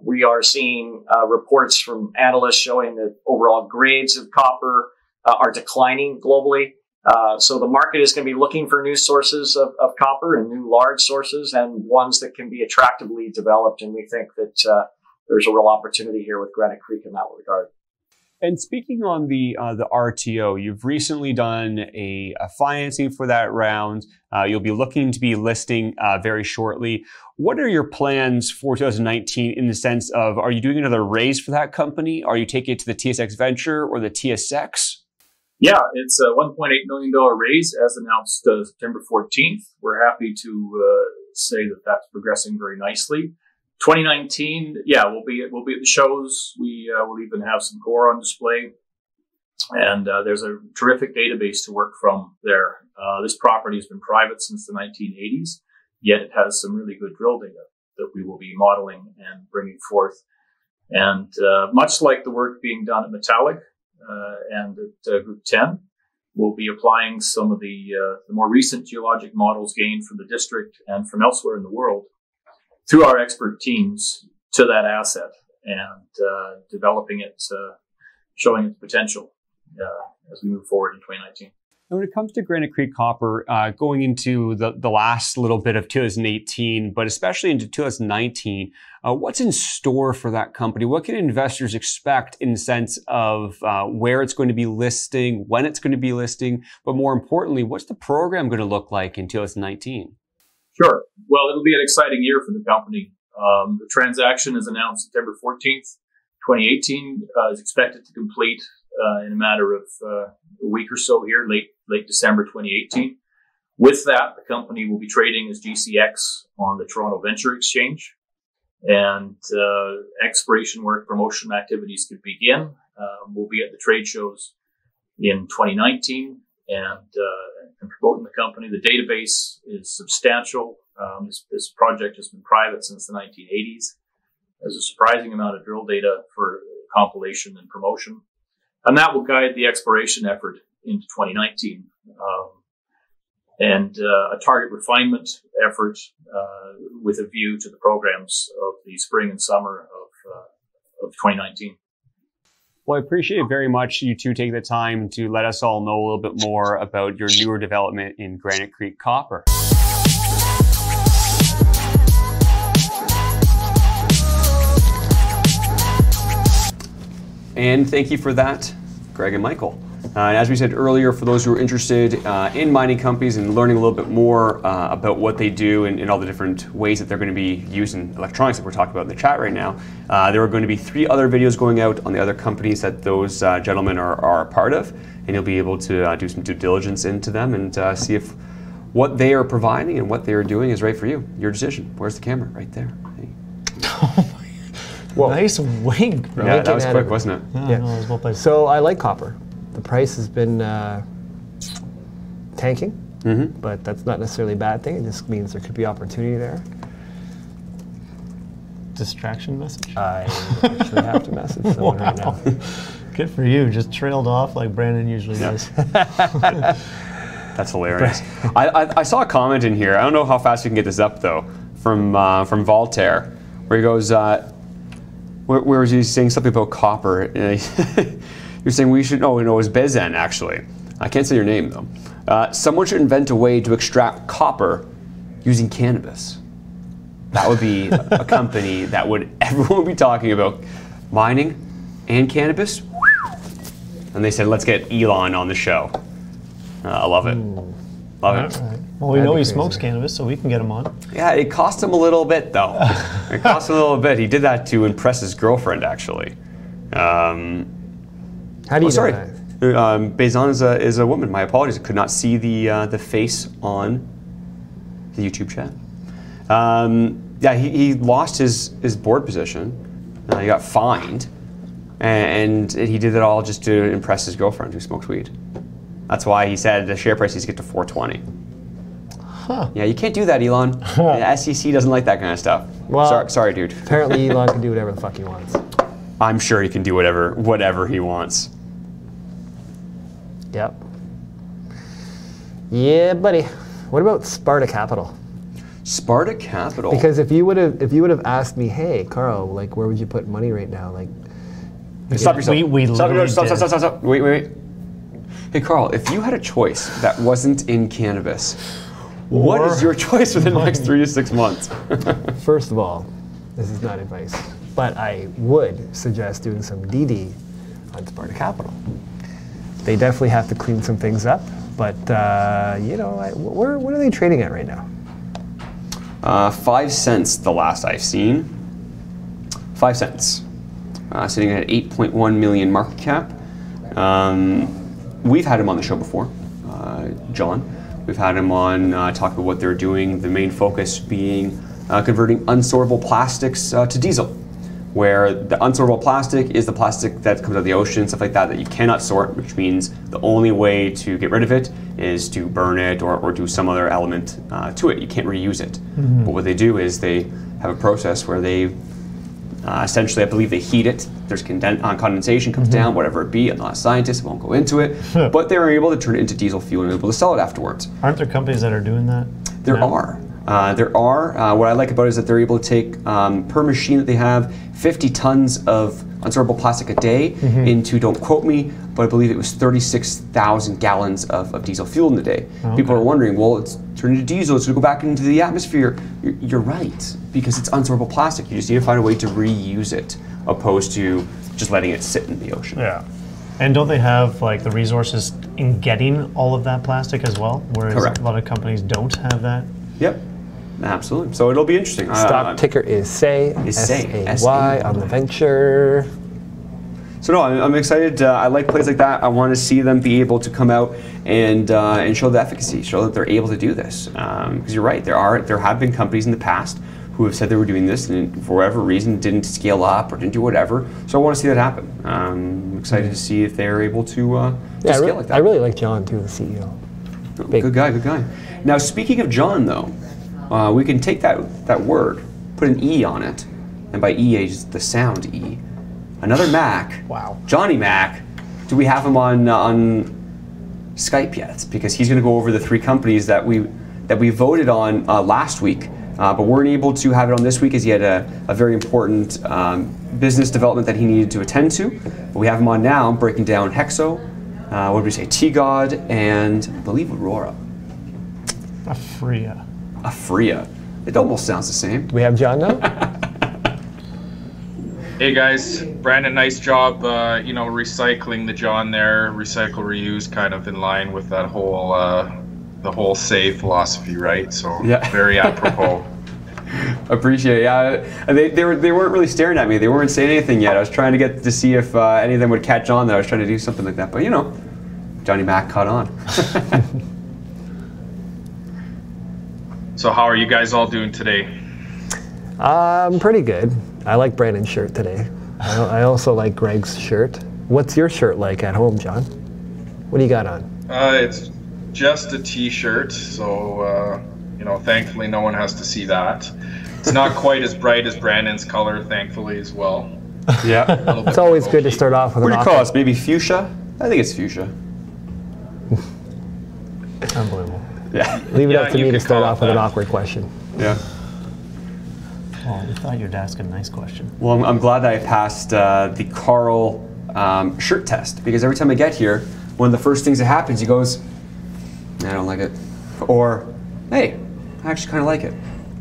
We are seeing reports from analysts showing that overall grades of copper are declining globally. So the market is going to be looking for new sources of copper and new large sources and ones that can be attractively developed. And we think that there's a real opportunity here with Granite Creek in that regard. And speaking on the RTO, you've recently done a financing for that round. You'll be looking to be listing very shortly. What are your plans for 2019 in the sense of, are you doing another raise for that company? Are you taking it to the TSX Venture or the TSX? Yeah, it's a $1.8 million raise as announced September 14th. We're happy to say that that's progressing very nicely. 2019, yeah, we'll be at the shows. We'll even have some core on display, and there's a terrific database to work from there. This property has been private since the 1980s, yet it has some really good drill data that we will be modeling and bringing forth. And much like the work being done at Metallic and at Group 10, we'll be applying some of the more recent geologic models gained from the district and from elsewhere in the world through our expert teams to that asset and developing it, showing its potential as we move forward in 2019. And when it comes to Granite Creek Copper, going into the last little bit of 2018, but especially into 2019, what's in store for that company? What can investors expect in the sense of where it's going to be listing, when it's going to be listing, but more importantly, what's the program going to look like in 2019? Sure. Well, it'll be an exciting year for the company. The transaction is announced September 14th. 2018 is expected to complete in a matter of a week or so here, late December 2018. With that, the company will be trading as GCX on the Toronto Venture Exchange, and exploration work, promotion activities could begin. We'll be at the trade shows in 2019 and promoting the company. The database is substantial. This project has been private since the 1980s. There's a surprising amount of drill data for compilation and promotion. And that will guide the exploration effort into 2019. And a target refinement effort with a view to the programs of the spring and summer of 2019. Well, I appreciate it very much, you two taking the time to let us all know a little bit more about your newer development in Granite Creek Copper. And thank you for that, Greg and Michael. And as we said earlier, for those who are interested in mining companies and learning a little bit more about what they do and all the different ways that they're going to be using electronics that we're talking about in the chat right now, there are going to be 3 other videos going out on the other companies that those gentlemen are a part of, and you'll be able to do some due diligence into them and see if what they are providing and what they are doing is right for you. Your decision. Where's the camera? Right there. Hey. Whoa. Nice wink, bro. Yeah, that was quick, wasn't it? Yeah. No, it was well played. So I like copper. The price has been tanking, but that's not necessarily a bad thing. It just means there could be opportunity there. Distraction message? I actually have to message someone right now. Good for you. Just trailed off like Brandon usually does. That's hilarious. I saw a comment in here. I don't know how fast we can get this up though. From Voltaire, where he goes, where was he saying something about copper? You're saying we should. Oh, no, it was Bezen actually. I can't say your name though. Someone should invent a way to extract copper using cannabis. That would be a company that everyone would be talking about mining and cannabis. And they said, let's get Elon on the show. I love it. Love it. Right. Well, we know he smokes cannabis, so we can get him on. Yeah, it cost him a little bit, though. It cost him a little bit. He did that to impress his girlfriend, actually. How do you know that? Bezan is a woman. My apologies. I could not see the face on the YouTube chat. Yeah, he lost his board position. He got fined. And he did it all just to impress his girlfriend who smokes weed. That's why he said the share price needs to get to 420. Huh. Yeah, you can't do that, Elon. The SEC doesn't like that kind of stuff. Well, sorry, dude. Apparently Elon can do whatever the fuck he wants. I'm sure he can do whatever he wants. Yep. Yeah, buddy. What about Sparta Capital? Sparta Capital. Because if you would have asked me, hey, Karl, like where would you put money right now? Like, stop yourself. Stop. Wait. Hey, Karl, if you had a choice that wasn't in cannabis, what is your choice for the next 3 to 6 months? First of all, this is not advice, but I would suggest doing some DD on Sparta Capital. They definitely have to clean some things up, but what are they trading at right now? 5 cents the last I've seen. 5 cents. Sitting at 8.1 million market cap. We've had him on the show before, John. We've had him on talk about what they're doing, the main focus being converting unsortable plastics to diesel, where the unsortable plastic is the plastic that comes out of the ocean, stuff like that you cannot sort, which means the only way to get rid of it is to burn it or do some other element to it. You can't reuse it. Mm-hmm. But what they do is they have a process where they essentially, I believe they heat it. There's condensation comes down, whatever it be. I'm not a scientist, I won't go into it. But they're able to turn it into diesel fuel and able to sell it afterwards. Aren't there companies that are doing that? There are. What I like about it is that they're able to take, per machine that they have, 50 tons of unsortable plastic a day into, don't quote me, but I believe it was 36,000 gallons of diesel fuel in the day. Okay. People are wondering, well, it's turned into diesel, it's going to go back into the atmosphere. You're right, because it's unsortable plastic. You just need to find a way to reuse it, opposed to just letting it sit in the ocean. Yeah. And don't they have like the resources in getting all of that plastic as well? Whereas Correct. A lot of companies don't have that. Yep. Absolutely. So it'll be interesting. Stock ticker is SAY, S-A-Y on the venture. So no, I'm excited. I like plays like that. I want to see them be able to come out and show the efficacy, show that they're able to do this. Because you're right, there have been companies in the past who have said they were doing this and for whatever reason didn't scale up or didn't do whatever. So I want to see that happen. I'm excited to see if they're able to scale like that. I really like John too, the CEO. Good guy. Now speaking of John though, we can take that word, put an E on it, and by E is the sound E. Another Mac. Wow. Johnny Mac. Do we have him on Skype yet? Because he's going to go over the 3 companies that we voted on last week, but weren't able to have it on this week as he had a very important business development that he needed to attend to. But we have him on now, breaking down Hexo. What did we say? T-God and I believe Aurora. Afria. It almost sounds the same. Do we have John now? Hey guys, Brandon, nice job, recycling the John there, recycle, reuse, kind of in line with that whole, the whole SAY philosophy, right? So yeah. Very apropos. Appreciate it, yeah. They weren't really staring at me, they weren't saying anything yet. I was trying to get to see if any of them would catch on that I was trying to do something like that, but Johnny Mac caught on. So how are you guys all doing today? Pretty good. I like Brandon's shirt today. I also like Greg's shirt. What's your shirt like at home, John? What do you got on? It's just a t-shirt, so thankfully no one has to see that. It's not quite as bright as Brandon's color, thankfully, as well. Yeah. It's always good to start off with What do an you call awkward. us? Maybe fuchsia? I think it's fuchsia. Unbelievable. Yeah. Leave it Yeah, up to you me to could start call it off with an that. awkward question. Yeah. Oh, I thought you'd ask a nice question. Well, I'm glad that I passed the Karl shirt test, because every time I get here, one of the first things that happens, he goes, I don't like it. Or, hey, I actually kind of like it.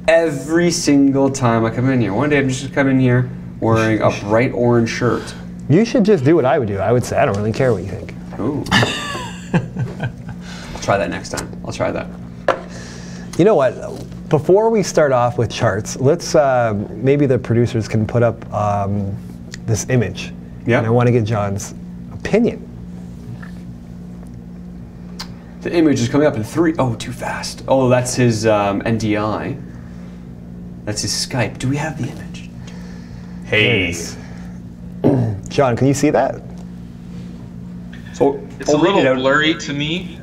Every single time I come in here. One day I'm just gonna come in here wearing a bright orange shirt. You should just do what I would do. I would say, I don't really care what you think. Ooh. I'll try that next time. I'll try that. You know what? Before we start off with charts, let's maybe the producers can put up this image. Yeah. And I want to get John's opinion. The image is coming up in 3. Oh, too fast. Oh, that's his NDI. That's his Skype. Do we have the image? Hey. John, can you see that? So It's a little blurry to me.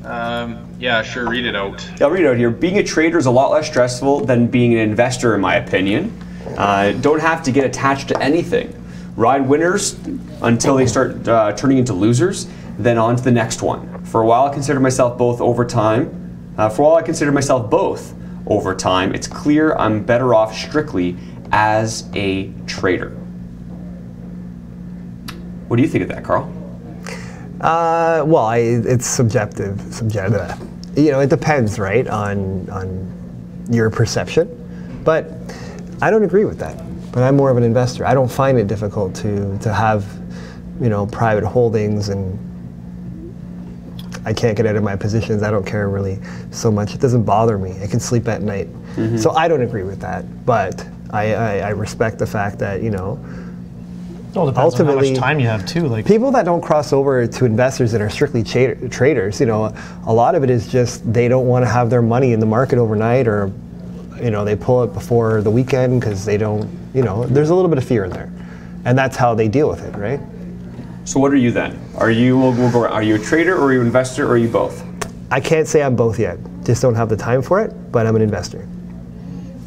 Yeah, sure, read it out. I'll read it out here. Being a trader is a lot less stressful than being an investor, in my opinion. Don't have to get attached to anything. Ride winners until they start turning into losers, then on to the next one. For a while, I considered myself both over time. Over time. It's clear I'm better off strictly as a trader. What do you think of that, Karl? Well, it's subjective. You know, it depends, right, on your perception. But I don't agree with that. But I'm more of an investor. I don't find it difficult to have, you know, private holdings, and I can't get out of my positions. I don't care really so much. It doesn't bother me. I can sleep at night. Mm-hmm. So I don't agree with that. But I respect the fact that, you know, Well, it depends on how much time you have too. Like people that don't cross over to investors that are strictly traders, you know, a lot of it is just they don't want to have their money in the market overnight, or, you know, they pull it before the weekend because they don't, you know, there's a little bit of fear in there, and that's how they deal with it, right? So what are you then? Are you a trader, or are you an investor, or are you both? I can't say I'm both yet. Just don't have the time for it, but I'm an investor.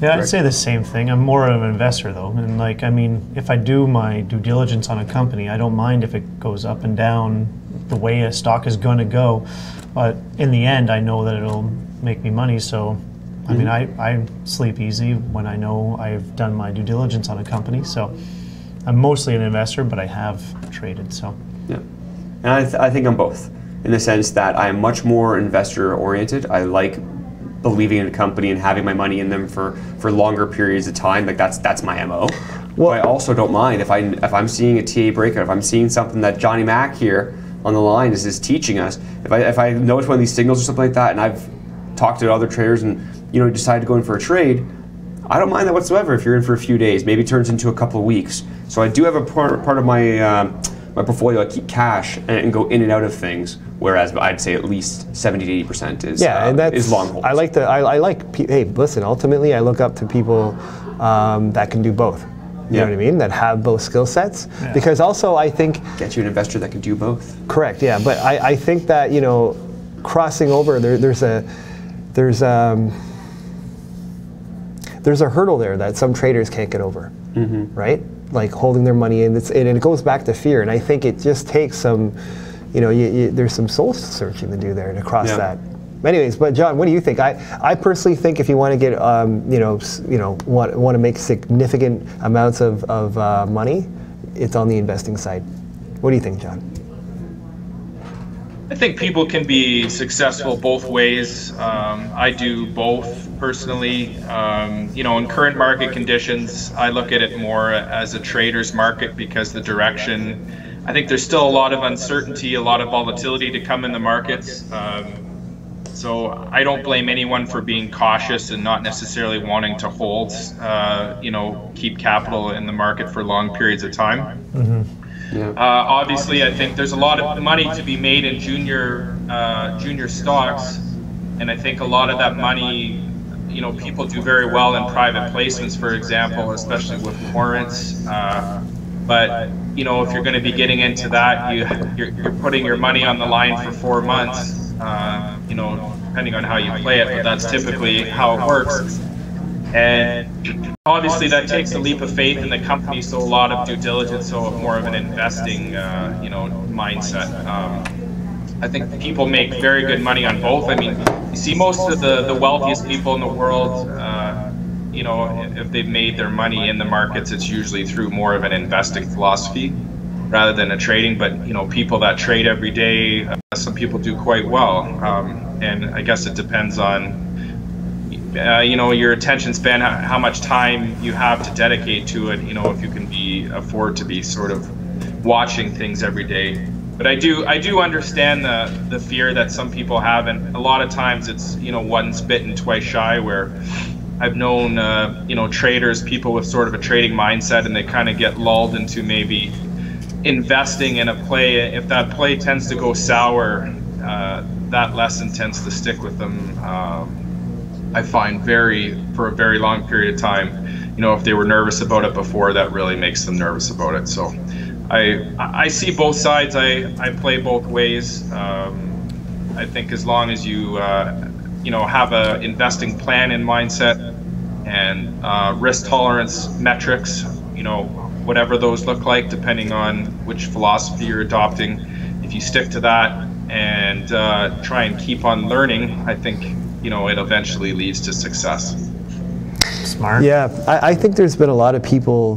Yeah, I'd say the same thing. I'm more of an investor though, and like, I mean, if I do my due diligence on a company, I don't mind if it goes up and down the way a stock is going to go, but in the end, I know that it'll make me money. So, I mean, I sleep easy when I know I've done my due diligence on a company. So, I'm mostly an investor, but I have traded. So, yeah, and I think I'm both, in the sense that I am much more investor oriented. I like believing in a company and having my money in them for longer periods of time. Like that's my MO. Well, but I also don't mind if I'm seeing a TA breakout, if I'm seeing something that Johnny Mac here on the line is teaching us. If I notice one of these signals or something like that, and I've talked to other traders and, you know, decide to go in for a trade, I don't mind that whatsoever. If you're in for a few days, maybe it turns into a couple of weeks. So I do have a part of my my portfolio. I keep cash and go in and out of things. Whereas I'd say at least 70 to 80% is and that's, is long holds. Hey, listen, ultimately I look up to people that can do both. You know what I mean? That have both skill sets. Yeah. Because also I think... Get you an investor that can do both. Correct, yeah. But I think that, you know, crossing over, there's a hurdle there that some traders can't get over, right? Like holding their money in, and it goes back to fear. And I think it just takes some... You know, there's some soul searching to do there to cross that. Anyways, but John, what do you think? I personally think if you want to get, want to make significant amounts of money, it's on the investing side. What do you think, John? I think people can be successful both ways. I do both personally. You know, in current market conditions, I look at it more as a trader's market because the direction. I think there's still a lot of uncertainty, a lot of volatility to come in the markets. So I don't blame anyone for being cautious and not necessarily wanting to hold, you know, keep capital in the market for long periods of time. Mm-hmm. Yeah. Obviously, I think there's a lot of money to be made in junior stocks, and I think a lot of that money, you know, people do very well in private placements, for example, especially with warrants. But you know, if you're going to be getting into that, you're putting your money on the line for 4 months. You know, depending on how you play it, but that's typically how it works. And obviously that takes a leap of faith in the company, so a lot of due diligence, so more of an investing, you know, mindset. I think people make very good money on both. I mean, you see most of the wealthiest people in the world, you know, if they've made their money in the markets, it's usually through more of an investing philosophy rather than a trading. But, you know, people that trade every day, some people do quite well. And I guess it depends on, you know, your attention span, how much time you have to dedicate to it, you know, if you can afford to be sort of watching things every day. But I do understand the fear that some people have, and a lot of times it's, you know, once bitten, twice shy, where I've known, you know, traders, people with sort of a trading mindset, and they kind of get lulled into maybe investing in a play. If that play tends to go sour, that lesson tends to stick with them. I find for a very long period of time, you know, if they were nervous about it before, that really makes them nervous about it. So I see both sides. I play both ways. I think as long as you you know, have a investing plan and mindset and risk tolerance metrics, you know, whatever those look like, depending on which philosophy you're adopting, if you stick to that and try and keep on learning, I think, you know, it eventually leads to success. Smart. Yeah, I think there's been a lot of people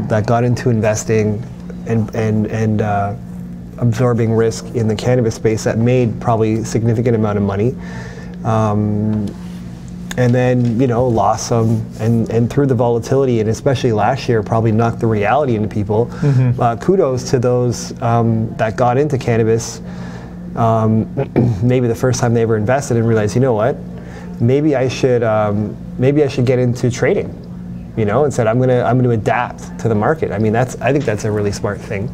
that got into investing and absorbing risk in the cannabis space that made probably a significant amount of money, and then, you know, lost some, and through the volatility, and especially last year, probably knocked the reality into people. Kudos to those that got into cannabis, maybe the first time they ever invested, and realized, you know what, maybe I should get into trading. You know, and said, I'm gonna adapt to the market. I mean, I think that's a really smart thing,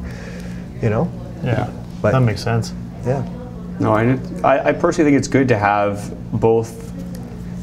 you know? Yeah, but that makes sense. Yeah. No, I personally think it's good to have both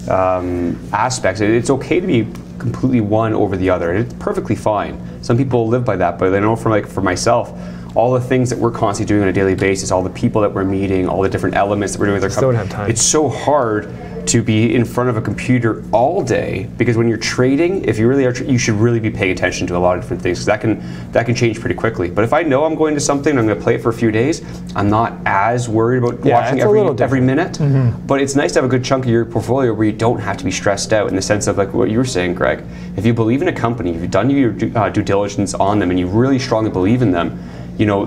aspects. It's okay to be completely one over the other. It's perfectly fine. Some people live by that, but I know for myself, all the things that we're constantly doing on a daily basis, all the people that we're meeting, all the different elements that we're doing with our company, don't have time. It's so hard to be in front of a computer all day, because when you're trading, if you really are, you should really be paying attention to a lot of different things, because that can change pretty quickly. But if I know I'm going to something and I'm going to play it for a few days, I'm not as worried about watching every minute. But it's nice to have a good chunk of your portfolio where you don't have to be stressed out, in the sense of like what you were saying, Greg. If you believe in a company, if you've done your due diligence on them, and you really strongly believe in them, you know,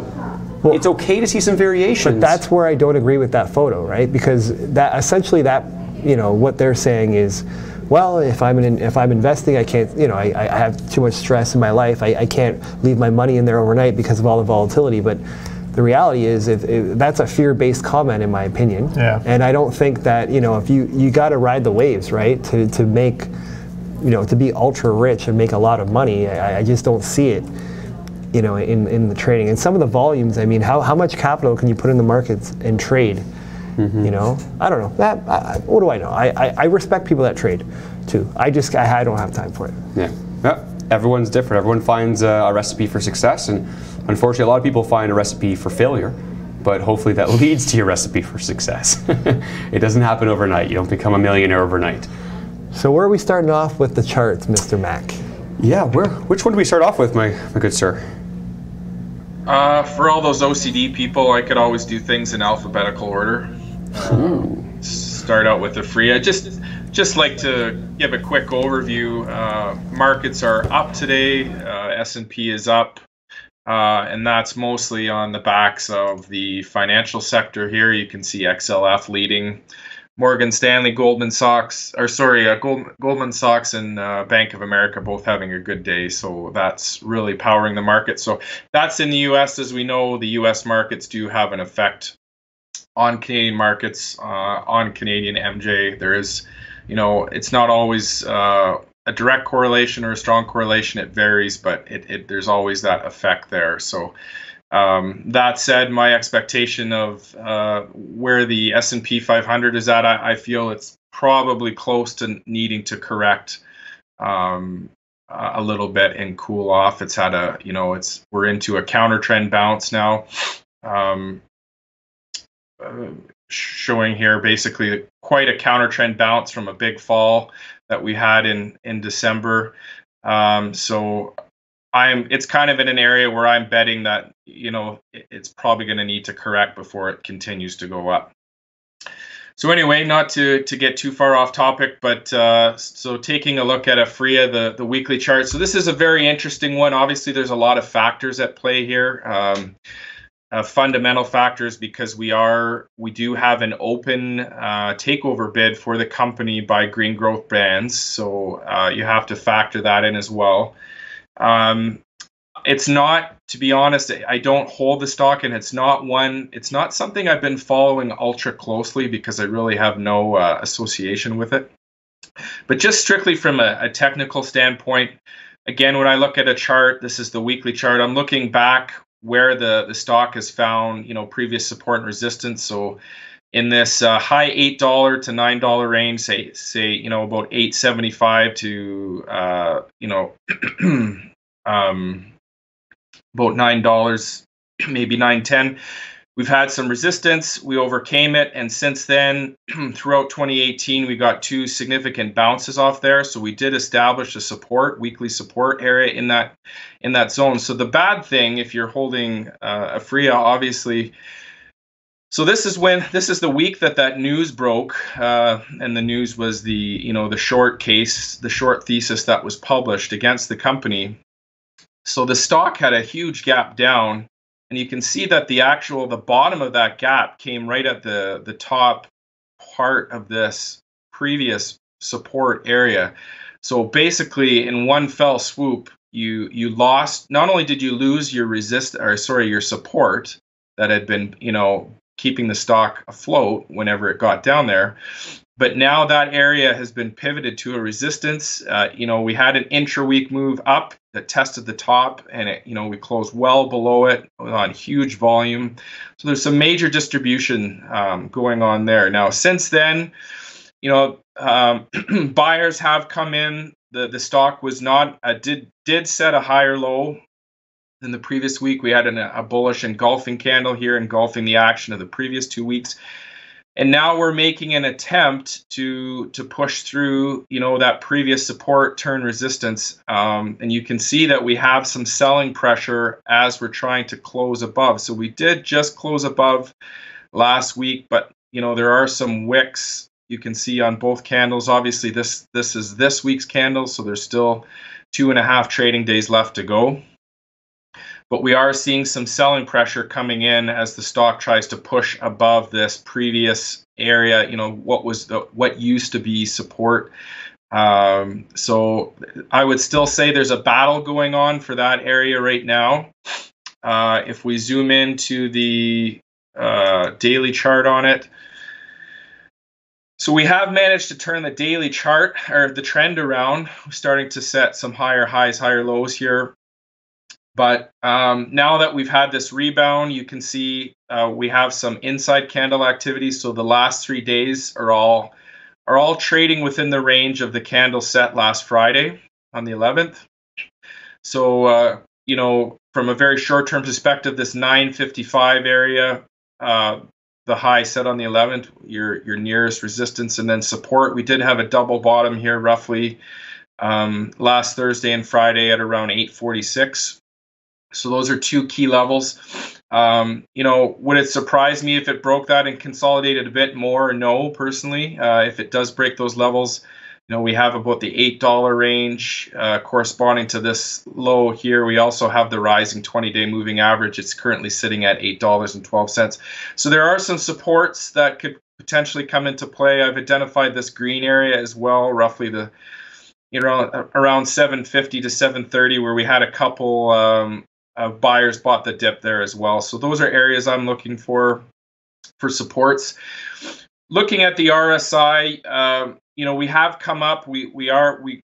well, it's okay to see some variations. But that's where I don't agree with that photo, right? Because that essentially, you know, what they're saying is, well, if I'm investing, I can't, you know, I have too much stress in my life. I can't leave my money in there overnight because of all the volatility. But the reality is, that's a fear-based comment, in my opinion. Yeah. And I don't think that, you know, if you got to ride the waves, right, to make, you know, to be ultra rich and make a lot of money. I just don't see it, you know, in the trading. And some of the volumes, I mean, how much capital can you put in the markets and trade? You know, I don't know. What do I know? I respect people that trade, too. I don't have time for it. Yeah. Everyone's different. Everyone finds a recipe for success, and unfortunately, a lot of people find a recipe for failure. But hopefully, that leads to your recipe for success. It doesn't happen overnight. You don't become a millionaire overnight. So where are we starting off with the charts, Mr. Mack? Yeah. Which one do we start off with, my good sir? For all those OCD people, I could always do things in alphabetical order. Start out with the free. I just like to give a quick overview. Markets are up today. S&P is up, and that's mostly on the backs of the financial sector. Here you can see XLF leading, Morgan Stanley, Goldman Sachs, and Bank of America both having a good day. So that's really powering the market. So that's in the U.S. As we know, the U.S. markets do have an effect on Canadian markets, on Canadian MJ. There is, you know, it's not always a direct correlation or a strong correlation. It varies, but there's always that effect there. So that said, my expectation of where the S&P 500 is at, I feel it's probably close to needing to correct a little bit and cool off. It's had we're into a counter trend bounce now. Showing here basically quite a counter trend bounce from a big fall. that we had in December. So it's kind of in an area where I'm betting that, you know, it's probably going to need to correct before it continues to go up. So anyway, not to get too far off topic, but so taking a look at Aphria, the weekly chart. So this is a very interesting one. Obviously, there's a lot of factors at play here. Fundamental factors, because we do have an open takeover bid for the company by Green Growth Brands. So you have to factor that in as well. It's not, to be honest, I don't hold the stock, and it's not something I've been following ultra closely because I really have no association with it. But just strictly from a technical standpoint, again, when I look at a chart, this is the weekly chart, I'm looking back where the stock has found, you know, previous support and resistance. So in this high $8 to $9 range, say you know, about $8.75 to you know about $9, maybe $9.10. We've had some resistance. We overcame it, and since then, throughout 2018, we got 2 significant bounces off there. So we did establish a weekly support area in that zone. So the bad thing, if you're holding Aphria, obviously. So this is the week that news broke, and the news was the short thesis that was published against the company. So the stock had a huge gap down, and you can see that the bottom of that gap came right at the top part of this previous support area. So basically, in one fell swoop, you lost. Not only did you lose your your support that had been, you know, keeping the stock afloat whenever it got down there, but now that area has been pivoted to a resistance. You know, we had an intra-week move up that tested the top, and we closed well below it on huge volume. So there's some major distribution going on there. Now, since then, you know, buyers have come in. The stock was not did set a higher low than the previous week. We had a bullish engulfing candle here, engulfing the action of the previous 2 weeks. And now we're making an attempt to push through, you know, that previous support turn resistance. And you can see that we have some selling pressure as we're trying to close above. So we did just close above last week, but, you know, there are some wicks you can see on both candles. Obviously, this is this week's candle, so there's still 2.5 trading days left to go. But we are seeing some selling pressure coming in as the stock tries to push above this previous area, you know, what used to be support. So I would still say there's a battle going on for that area right now. If we zoom into the daily chart on it, so we have managed to turn the daily chart, or the trend, around. We're starting to set some higher highs, higher lows here. But now that we've had this rebound, you can see we have some inside candle activity. So the last 3 days are all trading within the range of the candle set last Friday on the 11th. So you know, from a very short-term perspective, this 955 area, the high set on the 11th, your nearest resistance, and then support. We did have a double bottom here, roughly last Thursday and Friday at around 846. So those are 2 key levels. You know, would it surprise me if it broke that and consolidated a bit more? No, personally. If it does break those levels, you know, we have about the $8 range corresponding to this low here. We also have the rising 20-day moving average. It's currently sitting at $8.12. So there are some supports that could potentially come into play. I've identified this green area as well, roughly the, you know, around 750 to 730, where we had a couple buyers bought the dip there as well. So those are areas I'm looking for supports. Looking at the RSI, you know, we have come up. We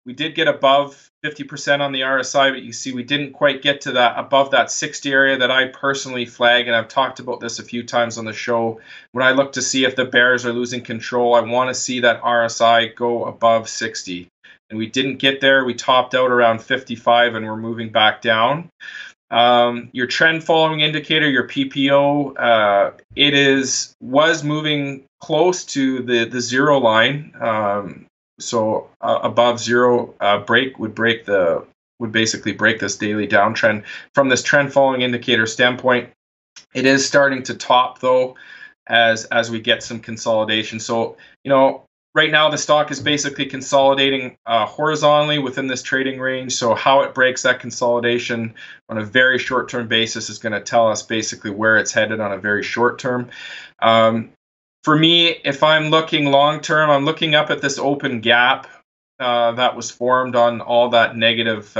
did get above 50% on the RSI, but you see we didn't quite get to that above that 60 area that I personally flag, and I've talked about this a few times on the show. When I look to see if the bears are losing control, I want to see that RSI go above 60. And we didn't get there. We topped out around 55, and we're moving back down. Your trend following indicator, your PPO, was moving close to the zero line. So above zero break would basically break this daily downtrend. From this trend following indicator standpoint, it is starting to top though as we get some consolidation. So, right now the stock is basically consolidating horizontally within this trading range. So how it breaks that consolidation on a very short-term basis is going to tell us basically where it's headed on a very short term. For me, if I'm looking long-term, I'm looking up at this open gap that was formed on all that negative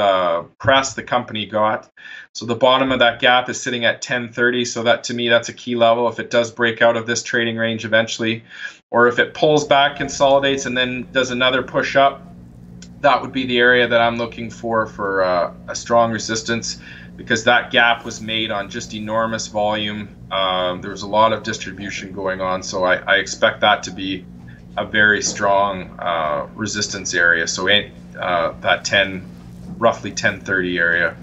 press the company got. So the bottom of that gap is sitting at 1030. So that, to me, that's a key level. If it does break out of this trading range eventually, or if it pulls back, consolidates, and then does another push up, that would be the area that I'm looking for a strong resistance, because that gap was made on just enormous volume. There was a lot of distribution going on. So I expect that to be a very strong resistance area. So that roughly 1030 area.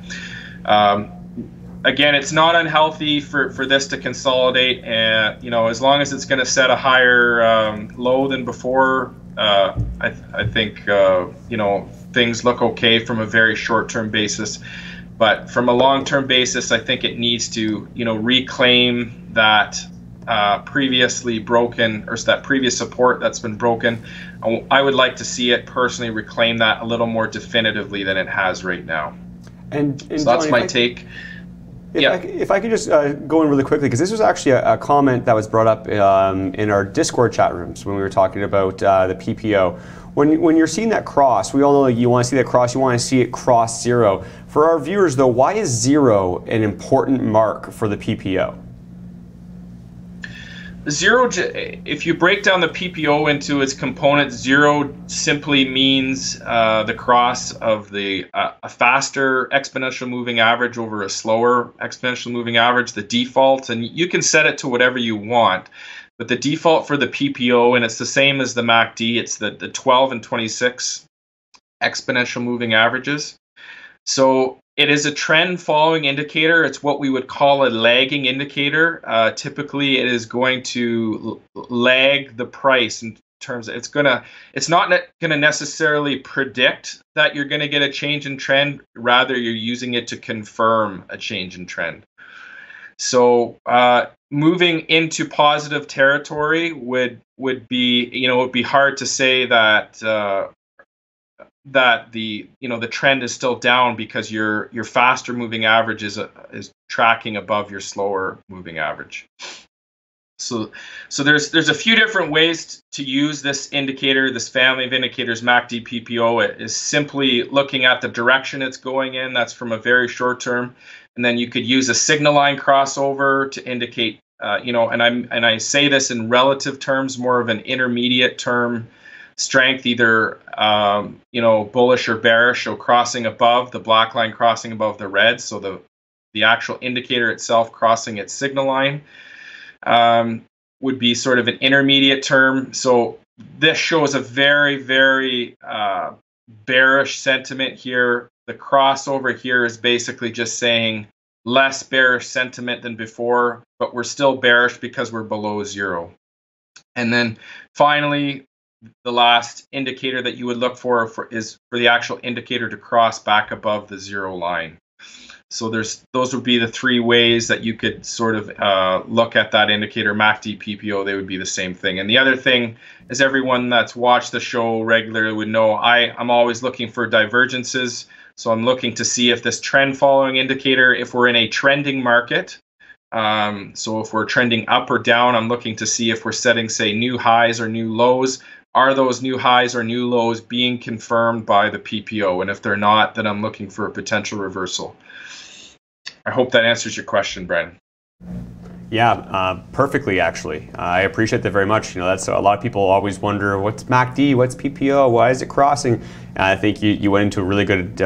Again, it's not unhealthy for this to consolidate, and as long as it's going to set a higher low than before, I think things look okay from a very short-term basis. But from a long-term basis, I think it needs to reclaim that previously broken, or that previous support that's been broken. I would like to see it personally reclaim that a little more definitively than it has right now. And so John, that's my take. If I could just go in really quickly, because this was actually a comment that was brought up in our Discord chat rooms when we were talking about the PPO. When you're seeing that cross, we all know that you want to see that cross, you want to see it cross zero. For our viewers though, why is zero an important mark for the PPO? Zero, if you break down the PPO into its components, zero simply means the cross of a faster exponential moving average over a slower exponential moving average, the default, and you can set it to whatever you want. But the default for the PPO, and it's the same as the MACD, it's the 12 and 26 exponential moving averages. So it is a trend following indicator. It's what we would call a lagging indicator. Typically, it is going to lag the price in terms of it's not going to necessarily predict that you're going to get a change in trend. Rather, you're using it to confirm a change in trend. So moving into positive territory would be, it would be hard to say that the trend is still down because your faster moving average is tracking above your slower moving average. So there's a few different ways to use this indicator, this family of indicators, MACD, PPO. It is simply looking at the direction it's going in. That's from a very short term. And then you could use a signal line crossover to indicate, and I say this in relative terms, more of an intermediate term strength, either bullish or bearish, so crossing above the black line, crossing above the red, so the actual indicator itself crossing its signal line would be sort of an intermediate term. So this shows a very, very bearish sentiment here. The crossover here is basically just saying less bearish sentiment than before, but we're still bearish because we're below zero. And then finally, the last indicator that you would look for is for the actual indicator to cross back above the zero line. So those would be the three ways that you could sort of look at that indicator. MACD, PPO, they would be the same thing. And the other thing is, everyone that's watched the show regularly would know I'm always looking for divergences. So I'm looking to see if this trend following indicator, if we're in a trending market, so if we're trending up or down, I'm looking to see if we're setting, say, new highs or new lows. Are those new highs or new lows being confirmed by the PPO? And if they're not, then I'm looking for a potential reversal. I hope that answers your question, Brandon. Yeah, perfectly, actually. I appreciate that very much. That's a lot of people always wonder, what's MACD, what's PPO, why is it crossing? And I think you went into a really good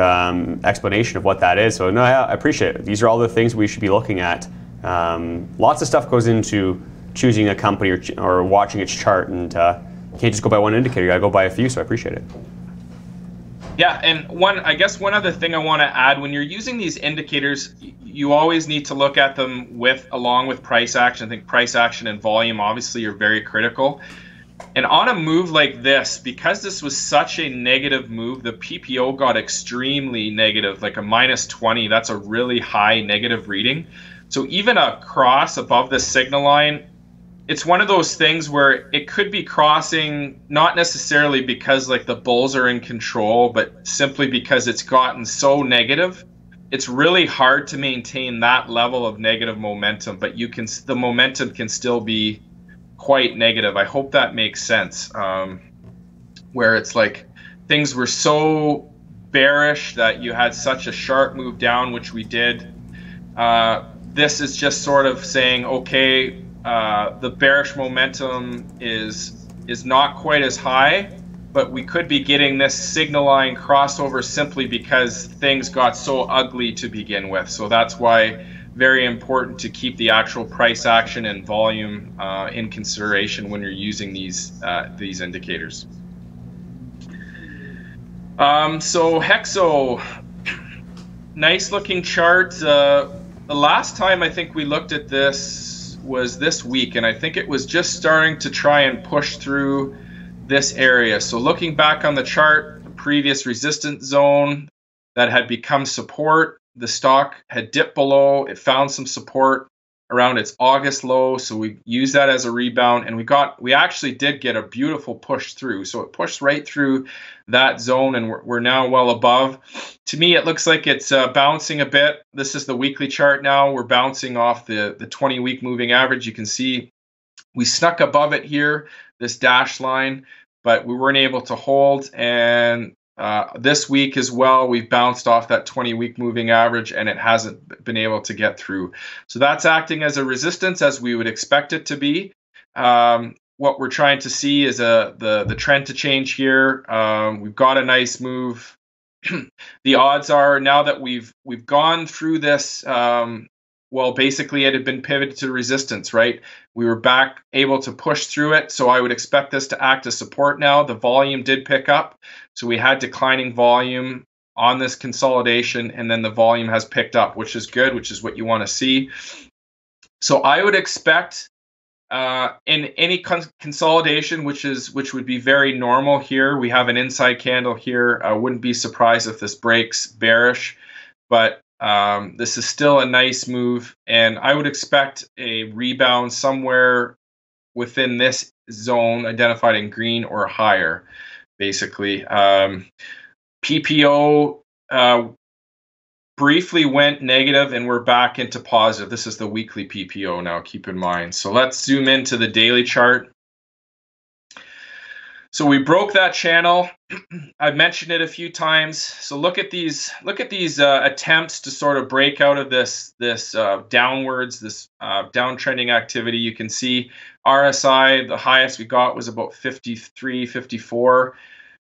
explanation of what that is. So no, I appreciate it. These are all the things we should be looking at. Lots of stuff goes into choosing a company or watching its chart, and you can't just go by one indicator. You gotta go by a few. So I appreciate it. Yeah, and I guess one other thing I want to add, when you're using these indicators, you always need to look at them along with price action. I think price action and volume obviously are very critical. And on a move like this, because this was such a negative move, the PPO got extremely negative, like a -20. That's a really high negative reading. So even a cross above the signal line, it's one of those things where it could be crossing not necessarily because like the bulls are in control, but simply because it's gotten so negative. It's really hard to maintain that level of negative momentum, but the momentum can still be quite negative. I hope that makes sense. Where it's like things were so bearish that you had such a sharp move down, which we did. This is just sort of saying, okay, the bearish momentum is not quite as high, but we could be getting this signal line crossover simply because things got so ugly to begin with. So that's why very important to keep the actual price action and volume in consideration when you're using these indicators. So Hexo, nice looking chart. The last time I think we looked at this was this week, and I think it was just starting to try and push through this area. So looking back on the chart, the previous resistance zone that had become support, the stock had dipped below, it found some support around its August low, so we used that as a rebound, and we actually did get a beautiful push through. So it pushed right through that zone, and we're now well above. To me, it looks like it's bouncing a bit. This is the weekly chart now. We're bouncing off the 20-week moving average. You can see we snuck above it here, this dash line, but we weren't able to hold. And this week as well, we've bounced off that 20-week moving average, and it hasn't been able to get through. So that's acting as a resistance, as we would expect it to be. What we're trying to see is the trend to change here. We've got a nice move. The odds are now that we've gone through this. Well, basically, it had been pivoted to resistance, right? We were back able to push through it, so I would expect this to act as support now. The volume did pick up, so we had declining volume on this consolidation, and then the volume has picked up, which is good, which is what you want to see. So I would expect in any consolidation, which would be very normal here. We have an inside candle here. I wouldn't be surprised if this breaks bearish, but this is still a nice move, and I would expect a rebound somewhere within this zone identified in green or higher, basically. PPO briefly went negative, and we're back into positive. This is the weekly PPO now, keep in mind. So let's zoom into the daily chart. So we broke that channel. I've mentioned it a few times. So look at these attempts to sort of break out of this downwards, this downtrending activity. You can see RSI, the highest we got was about 53, 54.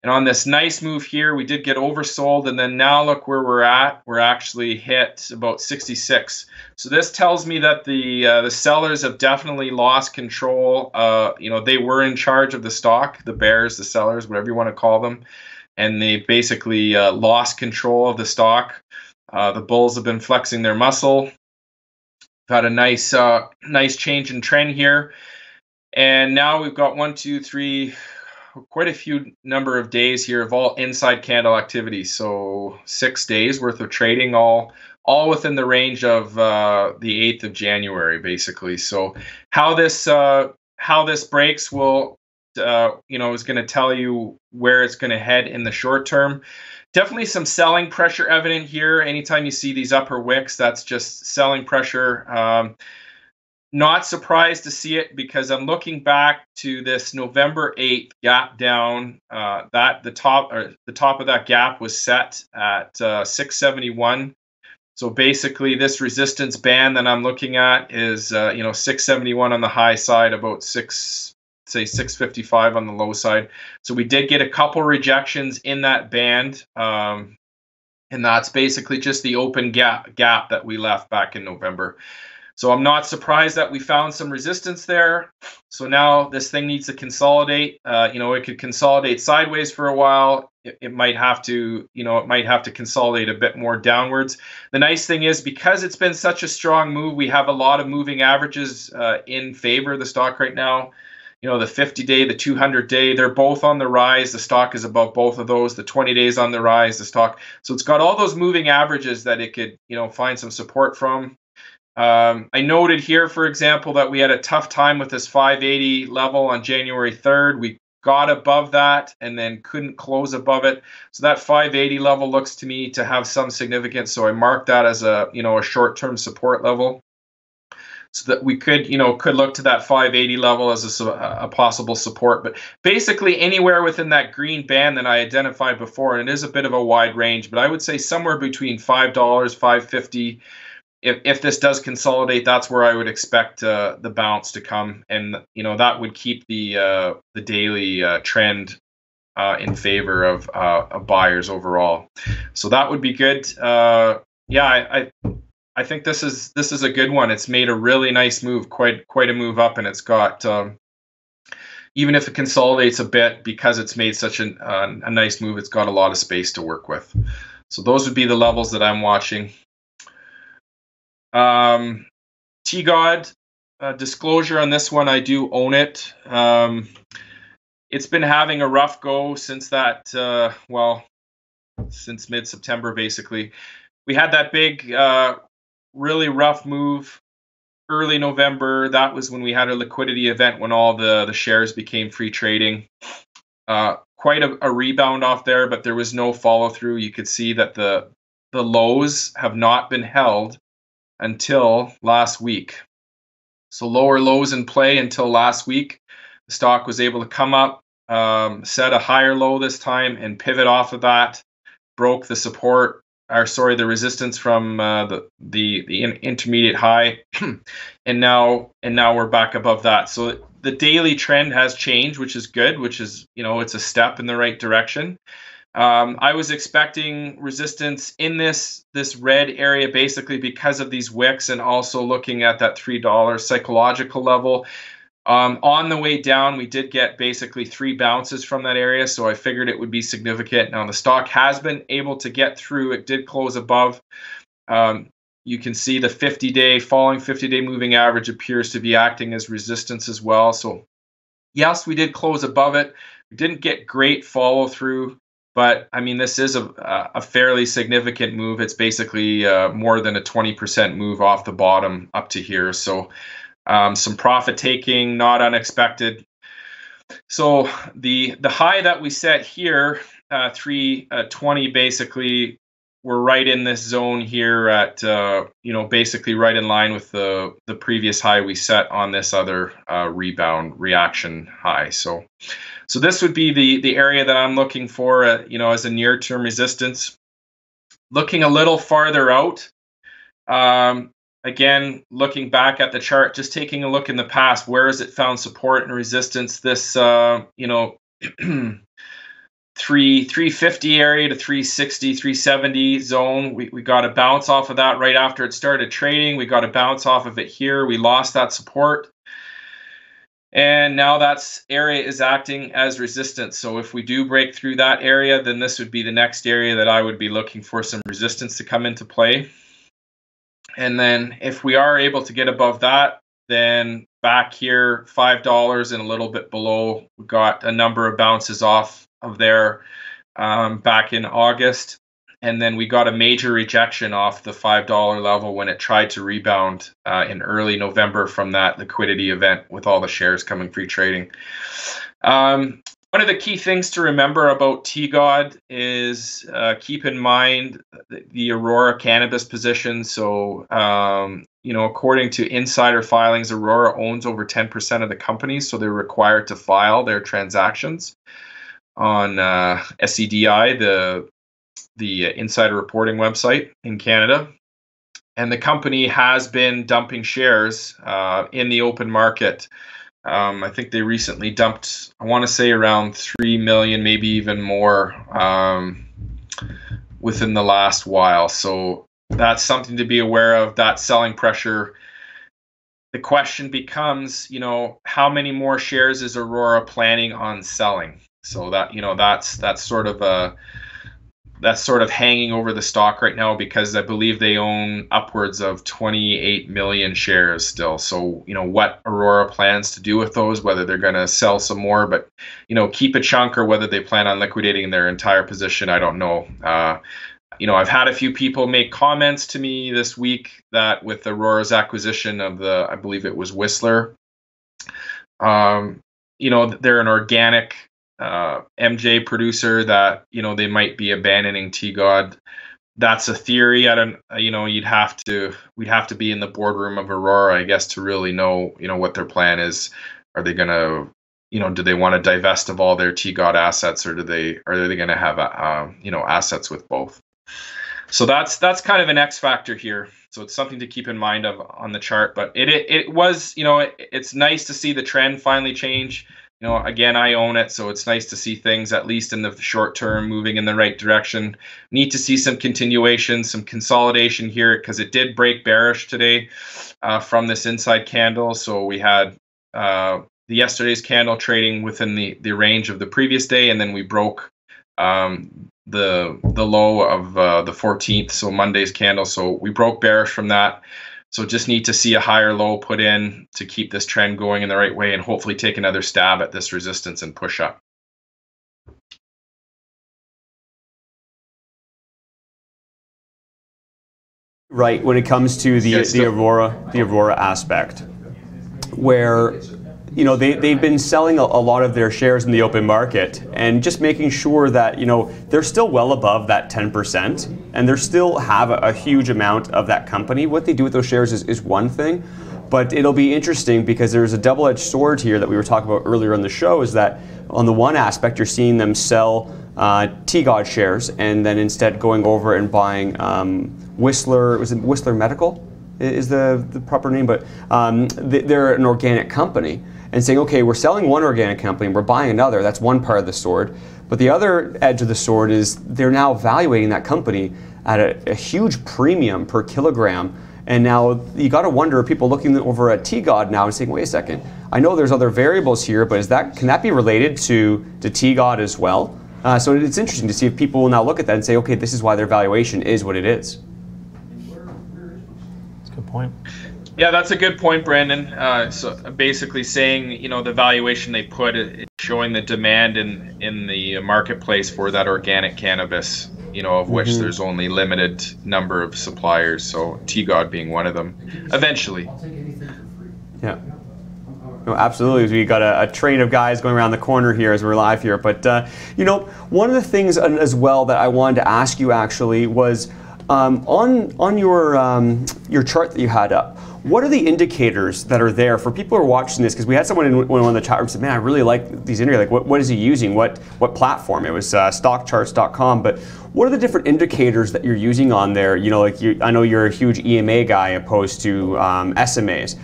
And on this nice move here, we did get oversold, and then now look where we're at. We're actually hit about 66. So this tells me that the sellers have definitely lost control. They were in charge of the stock, the bears, the sellers, whatever you want to call them, and they basically lost control of the stock. The bulls have been flexing their muscle. We've had a nice change in trend here, and now we've got 1, 2, 3. Quite a few number of days here of all inside candle activity. So 6 days worth of trading, all within the range of the 8th of January, basically. So how this breaks will is going to tell you where it's going to head in the short term. Definitely some selling pressure evident here. Anytime you see these upper wicks, that's just selling pressure. Not surprised to see it, because I'm looking back to this November 8th gap down. That the top of that gap was set at 671. So basically, this resistance band that I'm looking at is 671 on the high side, about 655 on the low side. So we did get a couple rejections in that band, and that's basically just the open gap that we left back in November. So I'm not surprised that we found some resistance there. So now this thing needs to consolidate. It could consolidate sideways for a while. It might have to, consolidate a bit more downwards. The nice thing is, because it's been such a strong move, we have a lot of moving averages in favor of the stock right now. you know, the 50-day, the 200-day, they're both on the rise. The stock is above both of those. The 20 days on the rise, the stock. So it's got all those moving averages that it could, you know, find some support from. I noted here, for example, that we had a tough time with this 580 level on January 3rd. We got above that and then couldn't close above it. So that 580 level looks to me to have some significance. So I marked that as a, you know, a short-term support level, so that we could, you know, could look to that 580 level as a possible support. But basically anywhere within that green band that I identified before, and it is a bit of a wide range, but I would say somewhere between $5, $5.50. If this does consolidate, that's where I would expect the bounce to come, and you know, that would keep the daily trend in favor of buyers overall. So that would be good. Yeah, I think this is a good one. It's made a really nice move, quite a move up, and it's got even if it consolidates a bit, because it's made such a nice move, it's got a lot of space to work with. So those would be the levels that I'm watching. TGOD, disclosure on this one, I do own it. It's been having a rough go since that, well, since mid-September, basically. We had that big, really rough move early November. That was when we had a liquidity event when all the shares became free trading. Quite a rebound off there, but there was no follow through. You could see that the lows have not been held until last week. So lower lows in play until last week. The stock was able to come up, set a higher low this time, and pivot off of that, broke the support, or sorry, the resistance from the intermediate high, and now we're back above that. So the daily trend has changed, which is good, which is, you know, it's a step in the right direction. I was expecting resistance in this red area, basically because of these wicks, and also looking at that $3 psychological level. On the way down, we did get basically 3 bounces from that area, so I figured it would be significant. Now the stock has been able to get through. It did close above. You can see the 50-day falling 50-day moving average appears to be acting as resistance as well. So yes, we did close above it. We didn't get great follow through. But I mean, this is a fairly significant move. It's basically more than a 20% move off the bottom up to here. So some profit taking, not unexpected. So the high that we set here, 320, basically, we're right in this zone here at you know, basically right in line with the previous high we set on this other rebound reaction high. So this would be the area that I'm looking for, you know, as a near-term resistance. Looking a little farther out, again, looking back at the chart, just taking a look in the past, where has it found support and resistance? This, you know, 350 area to 360, 370 zone. We got a bounce off of that right after it started trading. We got a bounce off of it here. We lost that support. And now that area is acting as resistance. So if we do break through that area, then this would be the next area that I would be looking for some resistance to come into play. And then if we are able to get above that, then back here, $5 and a little bit below, we got a number of bounces off of there back in August. And then we got a major rejection off the $5 level when it tried to rebound in early November from that liquidity event with all the shares coming free trading. One of the key things to remember about TGOD is keep in mind the Aurora cannabis position. So, you know, according to insider filings, Aurora owns over 10% of the company, so they're required to file their transactions on SEDI, the insider reporting website in Canada. And the company has been dumping shares in the open market. I think they recently dumped, I want to say around 3 million, maybe even more within the last while. So that's something to be aware of, that selling pressure. The question becomes, you know, how many more shares is Aurora planning on selling? So that, you know, that's sort of a that's sort of hanging over the stock right now, because I believe they own upwards of 28 million shares still. So, what Aurora plans to do with those, whether they're going to sell some more, but, keep a chunk, or whether they plan on liquidating their entire position, I don't know. I've had a few people make comments to me this week that with Aurora's acquisition of I believe it was Whistler, they're an organic MJ producer, that they might be abandoning TGOD. That's a theory. I don't, we'd have to be in the boardroom of Aurora, I guess, to really know what their plan is. Are they gonna, do they want to divest of all their TGOD assets, or are they gonna have assets with both? So that's kind of an X factor here. So it's something to keep in mind on the chart. But it was, it's nice to see the trend finally change. Again, I own it, so it's nice to see things, at least in the short term, moving in the right direction. Need to see some continuation, some consolidation here, because it did break bearish today from this inside candle. So we had yesterday's candle trading within the range of the previous day, and then we broke the low of the 14th, so Monday's candle. So we broke bearish from that. So just need to see a higher low put in to keep this trend going in the right way, and hopefully take another stab at this resistance and push up. Right, when it comes to the Aurora aspect, where they've been selling a lot of their shares in the open market, and just making sure that they're still well above that 10%, and they still have a huge amount of that company. What they do with those shares is one thing, but it'll be interesting, because there's a double-edged sword here that we were talking about earlier on the show, is that on the one aspect, you're seeing them sell TGOD shares, and then instead going over and buying Whistler. Was it Whistler Medical is the proper name? But they're an organic company, and saying, okay, we're selling one organic company and we're buying another. That's one part of the sword. But the other edge of the sword is they're now evaluating that company at a huge premium per kilogram. And now you got to wonder, are people looking over at TGOD now and saying, wait a second, I know there's other variables here, but can that be related to TGOD as well? So it's interesting to see if people will now look at that and say, okay, this is why their valuation is what it is. That's a good point. Yeah, that's a good point, Brandon. So basically saying, the valuation they put, showing the demand in the marketplace for that organic cannabis, of which there's only limited number of suppliers. So TGOD being one of them, eventually. Yeah. No, absolutely. We got a train of guys going around the corner here as we're live here. But one of the things as well that I wanted to ask you actually was on your chart that you had up. What are the indicators that are there for people who are watching this? Because we had someone in one of the chat rooms said, "Man, I really like these indicators. Like, what is he using? What platform?" It was stockcharts.com. But what are the different indicators that you're using on there? I know you're a huge EMA guy opposed to SMAs.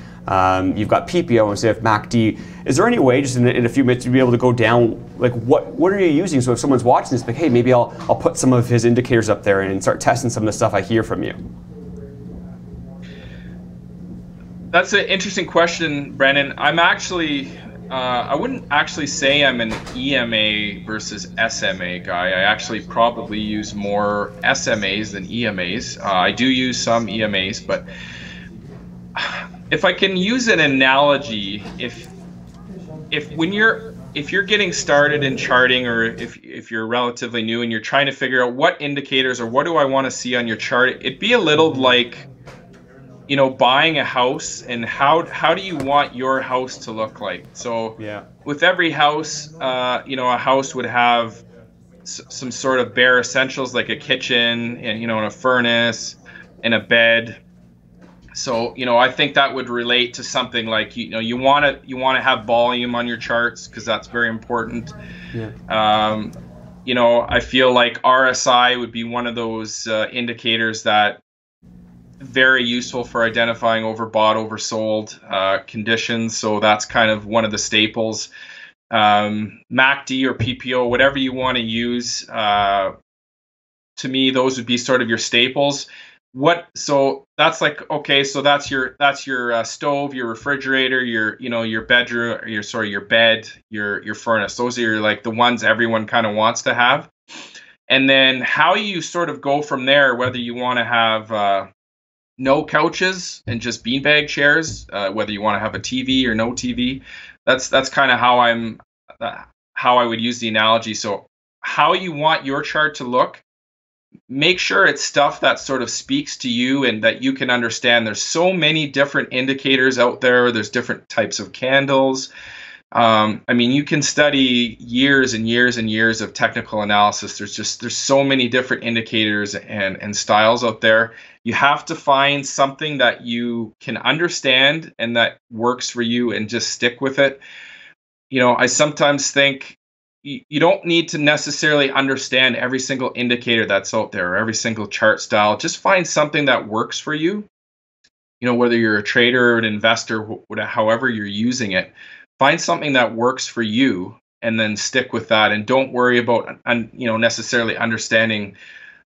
You've got PPO instead of MACD. Is there any way, just in a few minutes, to be able to go down, like what are you using? So if someone's watching this, like, hey, maybe I'll put some of his indicators up there and start testing some of the stuff I hear from you. That's an interesting question, Brandon. I'm actually, I wouldn't actually say I'm an EMA versus SMA guy. I actually probably use more SMAs than EMAs. I do use some EMAs, but if I can use an analogy, if you're getting started in charting, or if you're relatively new and you're trying to figure out what indicators or what do I want to see on your chart, it'd be a little like, buying a house, and how do you want your house to look like? So yeah, with every house, a house would have some sort of bare essentials like a kitchen and and a furnace and a bed. So I think that would relate to something like you want to have volume on your charts, because that's very important. Yeah. I feel like RSI would be one of those indicators that very useful for identifying overbought, oversold conditions. So that's kind of one of the staples. MACD or PPO, whatever you want to use. To me, those would be sort of your staples. So that's like, okay, so that's your stove, your refrigerator, your bedroom, your bed, your furnace. Those are like the ones everyone kind of wants to have. And then how you sort of go from there, whether you want to have no couches and just beanbag chairs, whether you want to have a TV or no TV. That's kind of how how I would use the analogy. So how you want your chart to look, make sure it's stuff that sort of speaks to you and that you can understand. There's so many different indicators out there. There's different types of candles. I mean, you can study years and years and years of technical analysis. There's so many different indicators and styles out there. You have to find something that you can understand and that works for you and just stick with it. You know, I sometimes think you don't need to necessarily understand every single indicator that's out there or every single chart style. Just find something that works for you. You know, whether you're a trader or an investor, however you're using it. Find something that works for you and then stick with that, and don't worry about necessarily understanding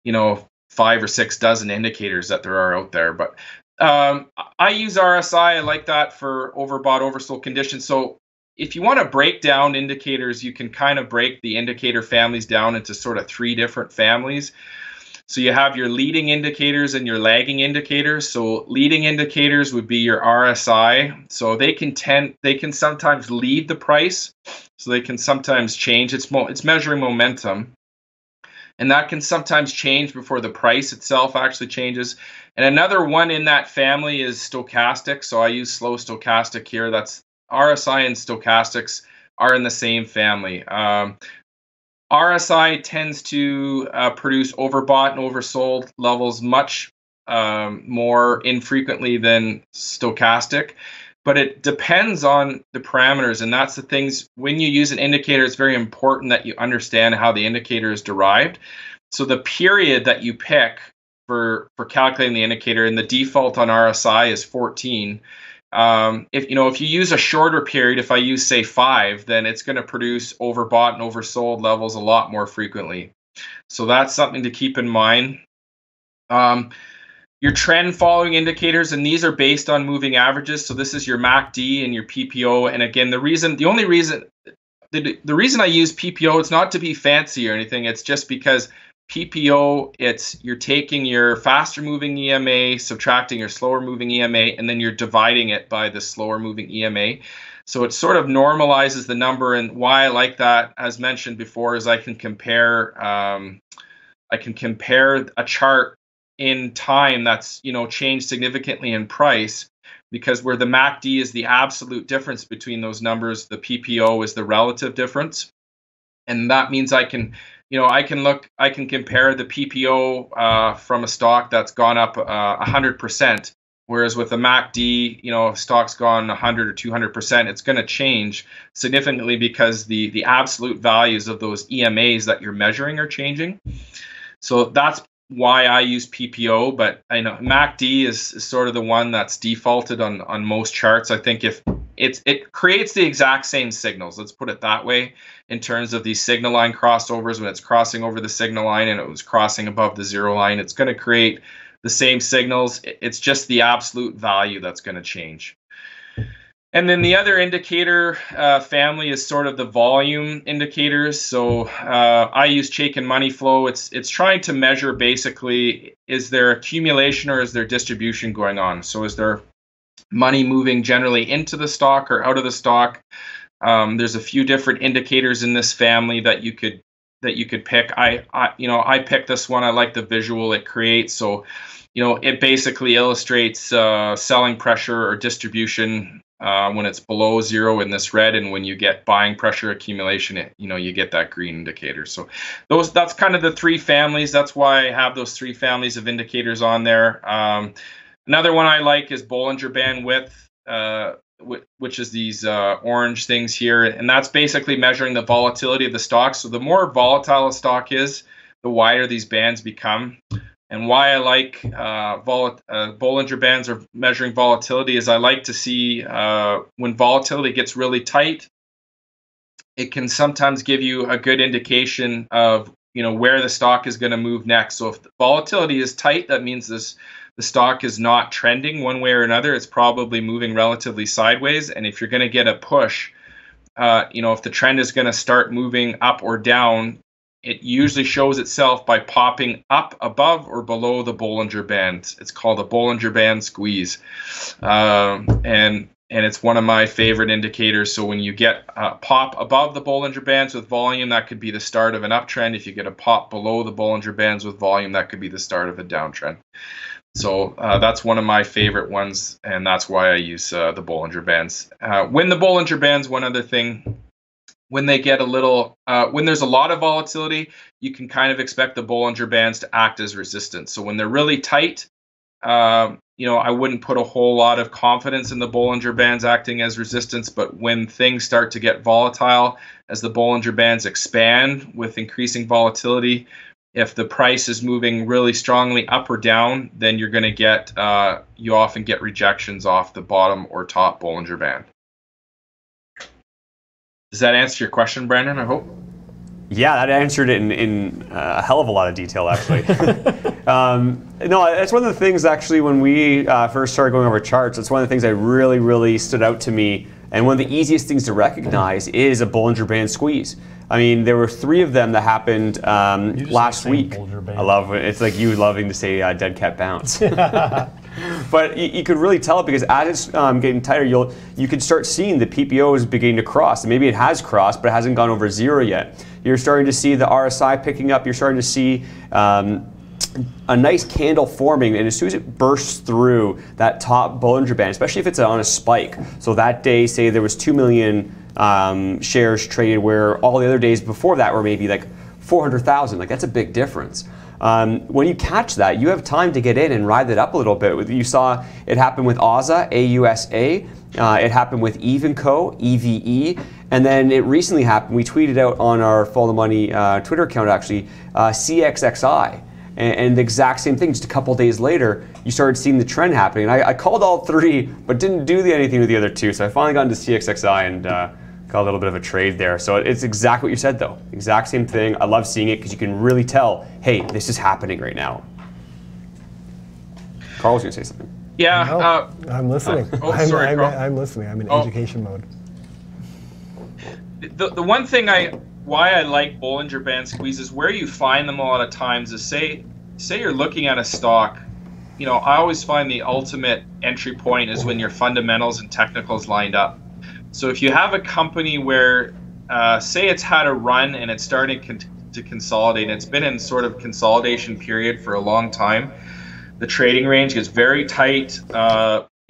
5 or 6 dozen indicators that there are out there. But I use RSI. I like that for overbought, oversold conditions. So if you want to break down indicators, you can kind of break the indicator families down into sort of 3 different families. So you have your leading indicators and your lagging indicators. So leading indicators would be your RSI. So they can sometimes lead the price. So they can sometimes change. It's measuring momentum. And that can sometimes change before the price itself actually changes. And another one in that family is stochastic. So I use slow stochastic here. That's RSI and stochastics are in the same family. RSI tends to produce overbought and oversold levels much more infrequently than stochastic, but it depends on the parameters, and that's the things. When you use an indicator, it's very important that you understand how the indicator is derived. So the period that you pick for calculating the indicator, and the default on RSI is 14. If you use a shorter period, if I use say 5, then it's going to produce overbought and oversold levels a lot more frequently. So that's something to keep in mind. Your trend following indicators, and these are based on moving averages. So this is your MACD and your PPO. And again, the reason I use PPO, it's not to be fancy or anything. It's just because PPO, you're taking your faster moving EMA, subtracting your slower moving EMA, and then you're dividing it by the slower moving EMA. So it sort of normalizes the number. And why I like that, as mentioned before, is I can compare a chart in time that's changed significantly in price, because where the MACD is the absolute difference between those numbers, the PPO is the relative difference, and that means I can compare the PPO from a stock that's gone up 100%, whereas with the MACD, if stock's gone 100 or 200%, it's going to change significantly because the absolute values of those EMAs that you're measuring are changing. So that's why I use PPO, but I know MACD is sort of the one that's defaulted on most charts. I think if it creates the exact same signals, let's put it that way, in terms of these signal line crossovers. When it's crossing over the signal line and it was crossing above the 0 line, it's going to create the same signals. It's just the absolute value that's going to change. And then the other indicator family is sort of the volume indicators. So I use Chaikin money flow. It's trying to measure basically, is there accumulation or is there distribution going on? So is there money moving generally into the stock or out of the stock? There's a few different indicators in this family that you could pick. I picked this one. I like the visual it creates. So it basically illustrates selling pressure or distribution when it's below 0 in this red, and when you get buying pressure accumulation, you get that green indicator. So that's kind of the 3 families. That's why I have those 3 families of indicators on there. Another one I like is Bollinger Band width, which is these orange things here, and that's basically measuring the volatility of the stock. So the more volatile a stock is, the wider these bands become. And why I like Bollinger Bands or measuring volatility is I like to see when volatility gets really tight, it can sometimes give you a good indication of where the stock is going to move next. So if the volatility is tight, that means the stock is not trending one way or another. It's probably moving relatively sideways. And if you're going to get a push, if the trend is going to start moving up or down, it usually shows itself by popping up above or below the Bollinger Band. It's called a Bollinger Band squeeze. And it's one of my favorite indicators. So when you get a pop above the Bollinger Bands with volume, that could be the start of an uptrend. If you get a pop below the Bollinger Bands with volume, that could be the start of a downtrend. So that's one of my favorite ones, and that's why I use the Bollinger Bands. When the Bollinger Bands, one other thing, when they get a little, when there's a lot of volatility, you can kind of expect the Bollinger Bands to act as resistance. So when they're really tight, I wouldn't put a whole lot of confidence in the Bollinger Bands acting as resistance, but when things start to get volatile, as the Bollinger Bands expand with increasing volatility, if the price is moving really strongly up or down, then you're going to get, you often get rejections off the bottom or top Bollinger Band. Does that answer your question, Brandon, I hope? Yeah, that answered it in a hell of a lot of detail, actually. No, it's one of the things, actually, when we first started going over charts, it's one of the things that really, really stood out to me. And one of the easiest things to recognize is a Bollinger Band squeeze. I mean, there were 3 of them that happened last week. I love it. It's like you loving to say dead cat bounce. But you could really tell it because as it's getting tighter, you could start seeing the PPOs beginning to cross. And maybe it has crossed, but it hasn't gone over 0 yet. You're starting to see the RSI picking up. You're starting to see a nice candle forming, and as soon as it bursts through that top Bollinger Band, especially if it's on a spike. So that day, say there was 2 million shares traded, where all the other days before that were maybe like 400,000. Like, that's a big difference. When you catch that, you have time to get in and ride it up a little bit. You saw it happen with AUSA, AUSA. It happened with Evenco, EVE. And then it recently happened, we tweeted out on our Follow the Money Twitter account, actually, CXXI. And the exact same thing, just a couple days later, you started seeing the trend happening. And I called all 3, but didn't do anything with the other 2. So I finally got into CXXI and got a little bit of a trade there. So it's exactly what you said, though. Exact same thing. I love seeing it because you can really tell, hey, this is happening right now. Karl was going to say something. Yeah. No, I'm listening. Sorry, Karl. I'm listening. I'm in education mode. The one thing why I like Bollinger Band squeezes, where you find them a lot of times is say you're looking at a stock. I always find the ultimate entry point is when your fundamentals and technicals lined up. So if you have a company where, say it's had a run and it's starting to consolidate, and it's been in sort of consolidation period for a long time, the trading range gets very tight.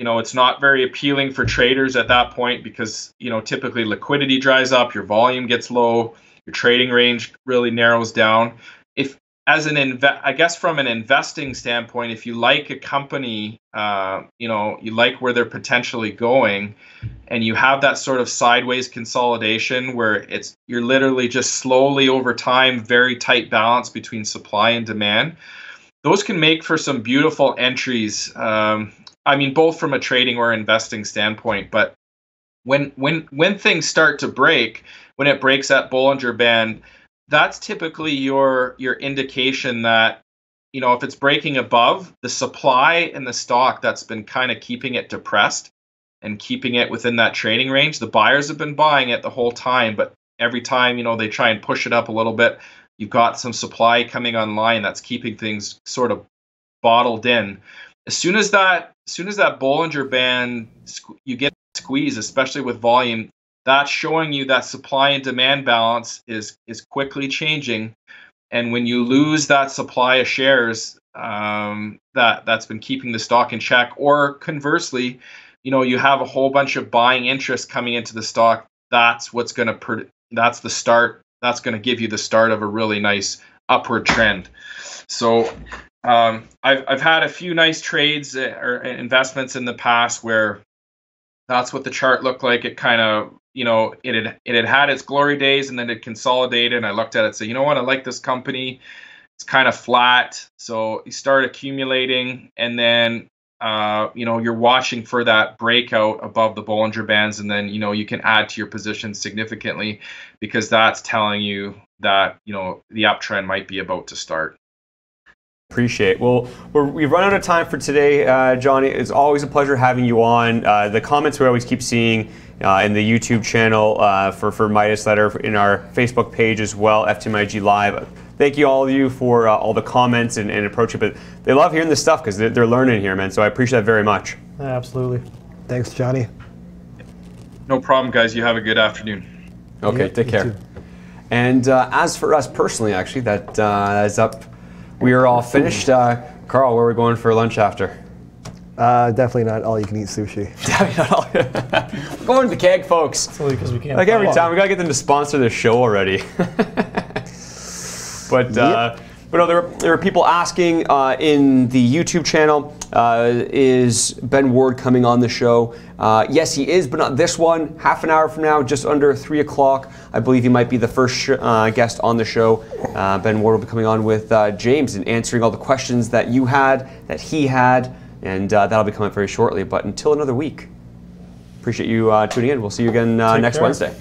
It's not very appealing for traders at that point because, typically liquidity dries up, your volume gets low, your trading range really narrows down. I guess from an investing standpoint, if you like a company, you like where they're potentially going, and you have that sort of sideways consolidation where you're literally just slowly over time, very tight balance between supply and demand, those can make for some beautiful entries. Both from a trading or investing standpoint, but when things start to break, when it breaks that Bollinger Band, that's typically your indication that, if it's breaking above the supply in the stock that's been kind of keeping it depressed and keeping it within that trading range. The buyers have been buying it the whole time, but every time, they try and push it up a little bit, you've got some supply coming online that's keeping things sort of bottled in. As soon as that Bollinger Band, you get squeeze, especially with volume, that's showing you that supply and demand balance is quickly changing. And when you lose that supply of shares that's been keeping the stock in check, or conversely, you have a whole bunch of buying interest coming into the stock, that's going to give you the start of a really nice upward trend. So I've had a few nice trades or investments in the past where that's what the chart looked like. It kind of, it had its glory days and then it consolidated. And I looked at it and said, you know what, I like this company. It's kind of flat. So you start accumulating, and then, you're watching for that breakout above the Bollinger Bands. And then, you can add to your position significantly because that's telling you that, the uptrend might be about to start. Appreciate it. Well, we've run out of time for today, Johnny. It's always a pleasure having you on. The comments we always keep seeing in the YouTube channel for Midas Letter, in our Facebook page as well, FTMIG Live. Thank you all of you for all the comments and approach it. But they love hearing this stuff because they're learning here, man. So I appreciate that very much. Absolutely. Thanks, Johnny. No problem, guys. You have a good afternoon. Okay, Yep, take care. too. And as for us personally, actually, that is up. We are all finished. Karl, where are we going for lunch after? Definitely not all-you-can-eat sushi. We're going to the keg, folks. Solely because we can't. Like every time, we gotta get them to sponsor this show already. But no, there are people asking in the YouTube channel, is Ben Ward coming on the show? Yes, he is, but not this one. Half an hour from now, just under 3 o'clock, I believe he might be the first guest on the show. Ben Ward will be coming on with James and answering all the questions that you had, that he had, and that'll be coming up very shortly. But until another week, appreciate you tuning in. We'll see you again next Wednesday.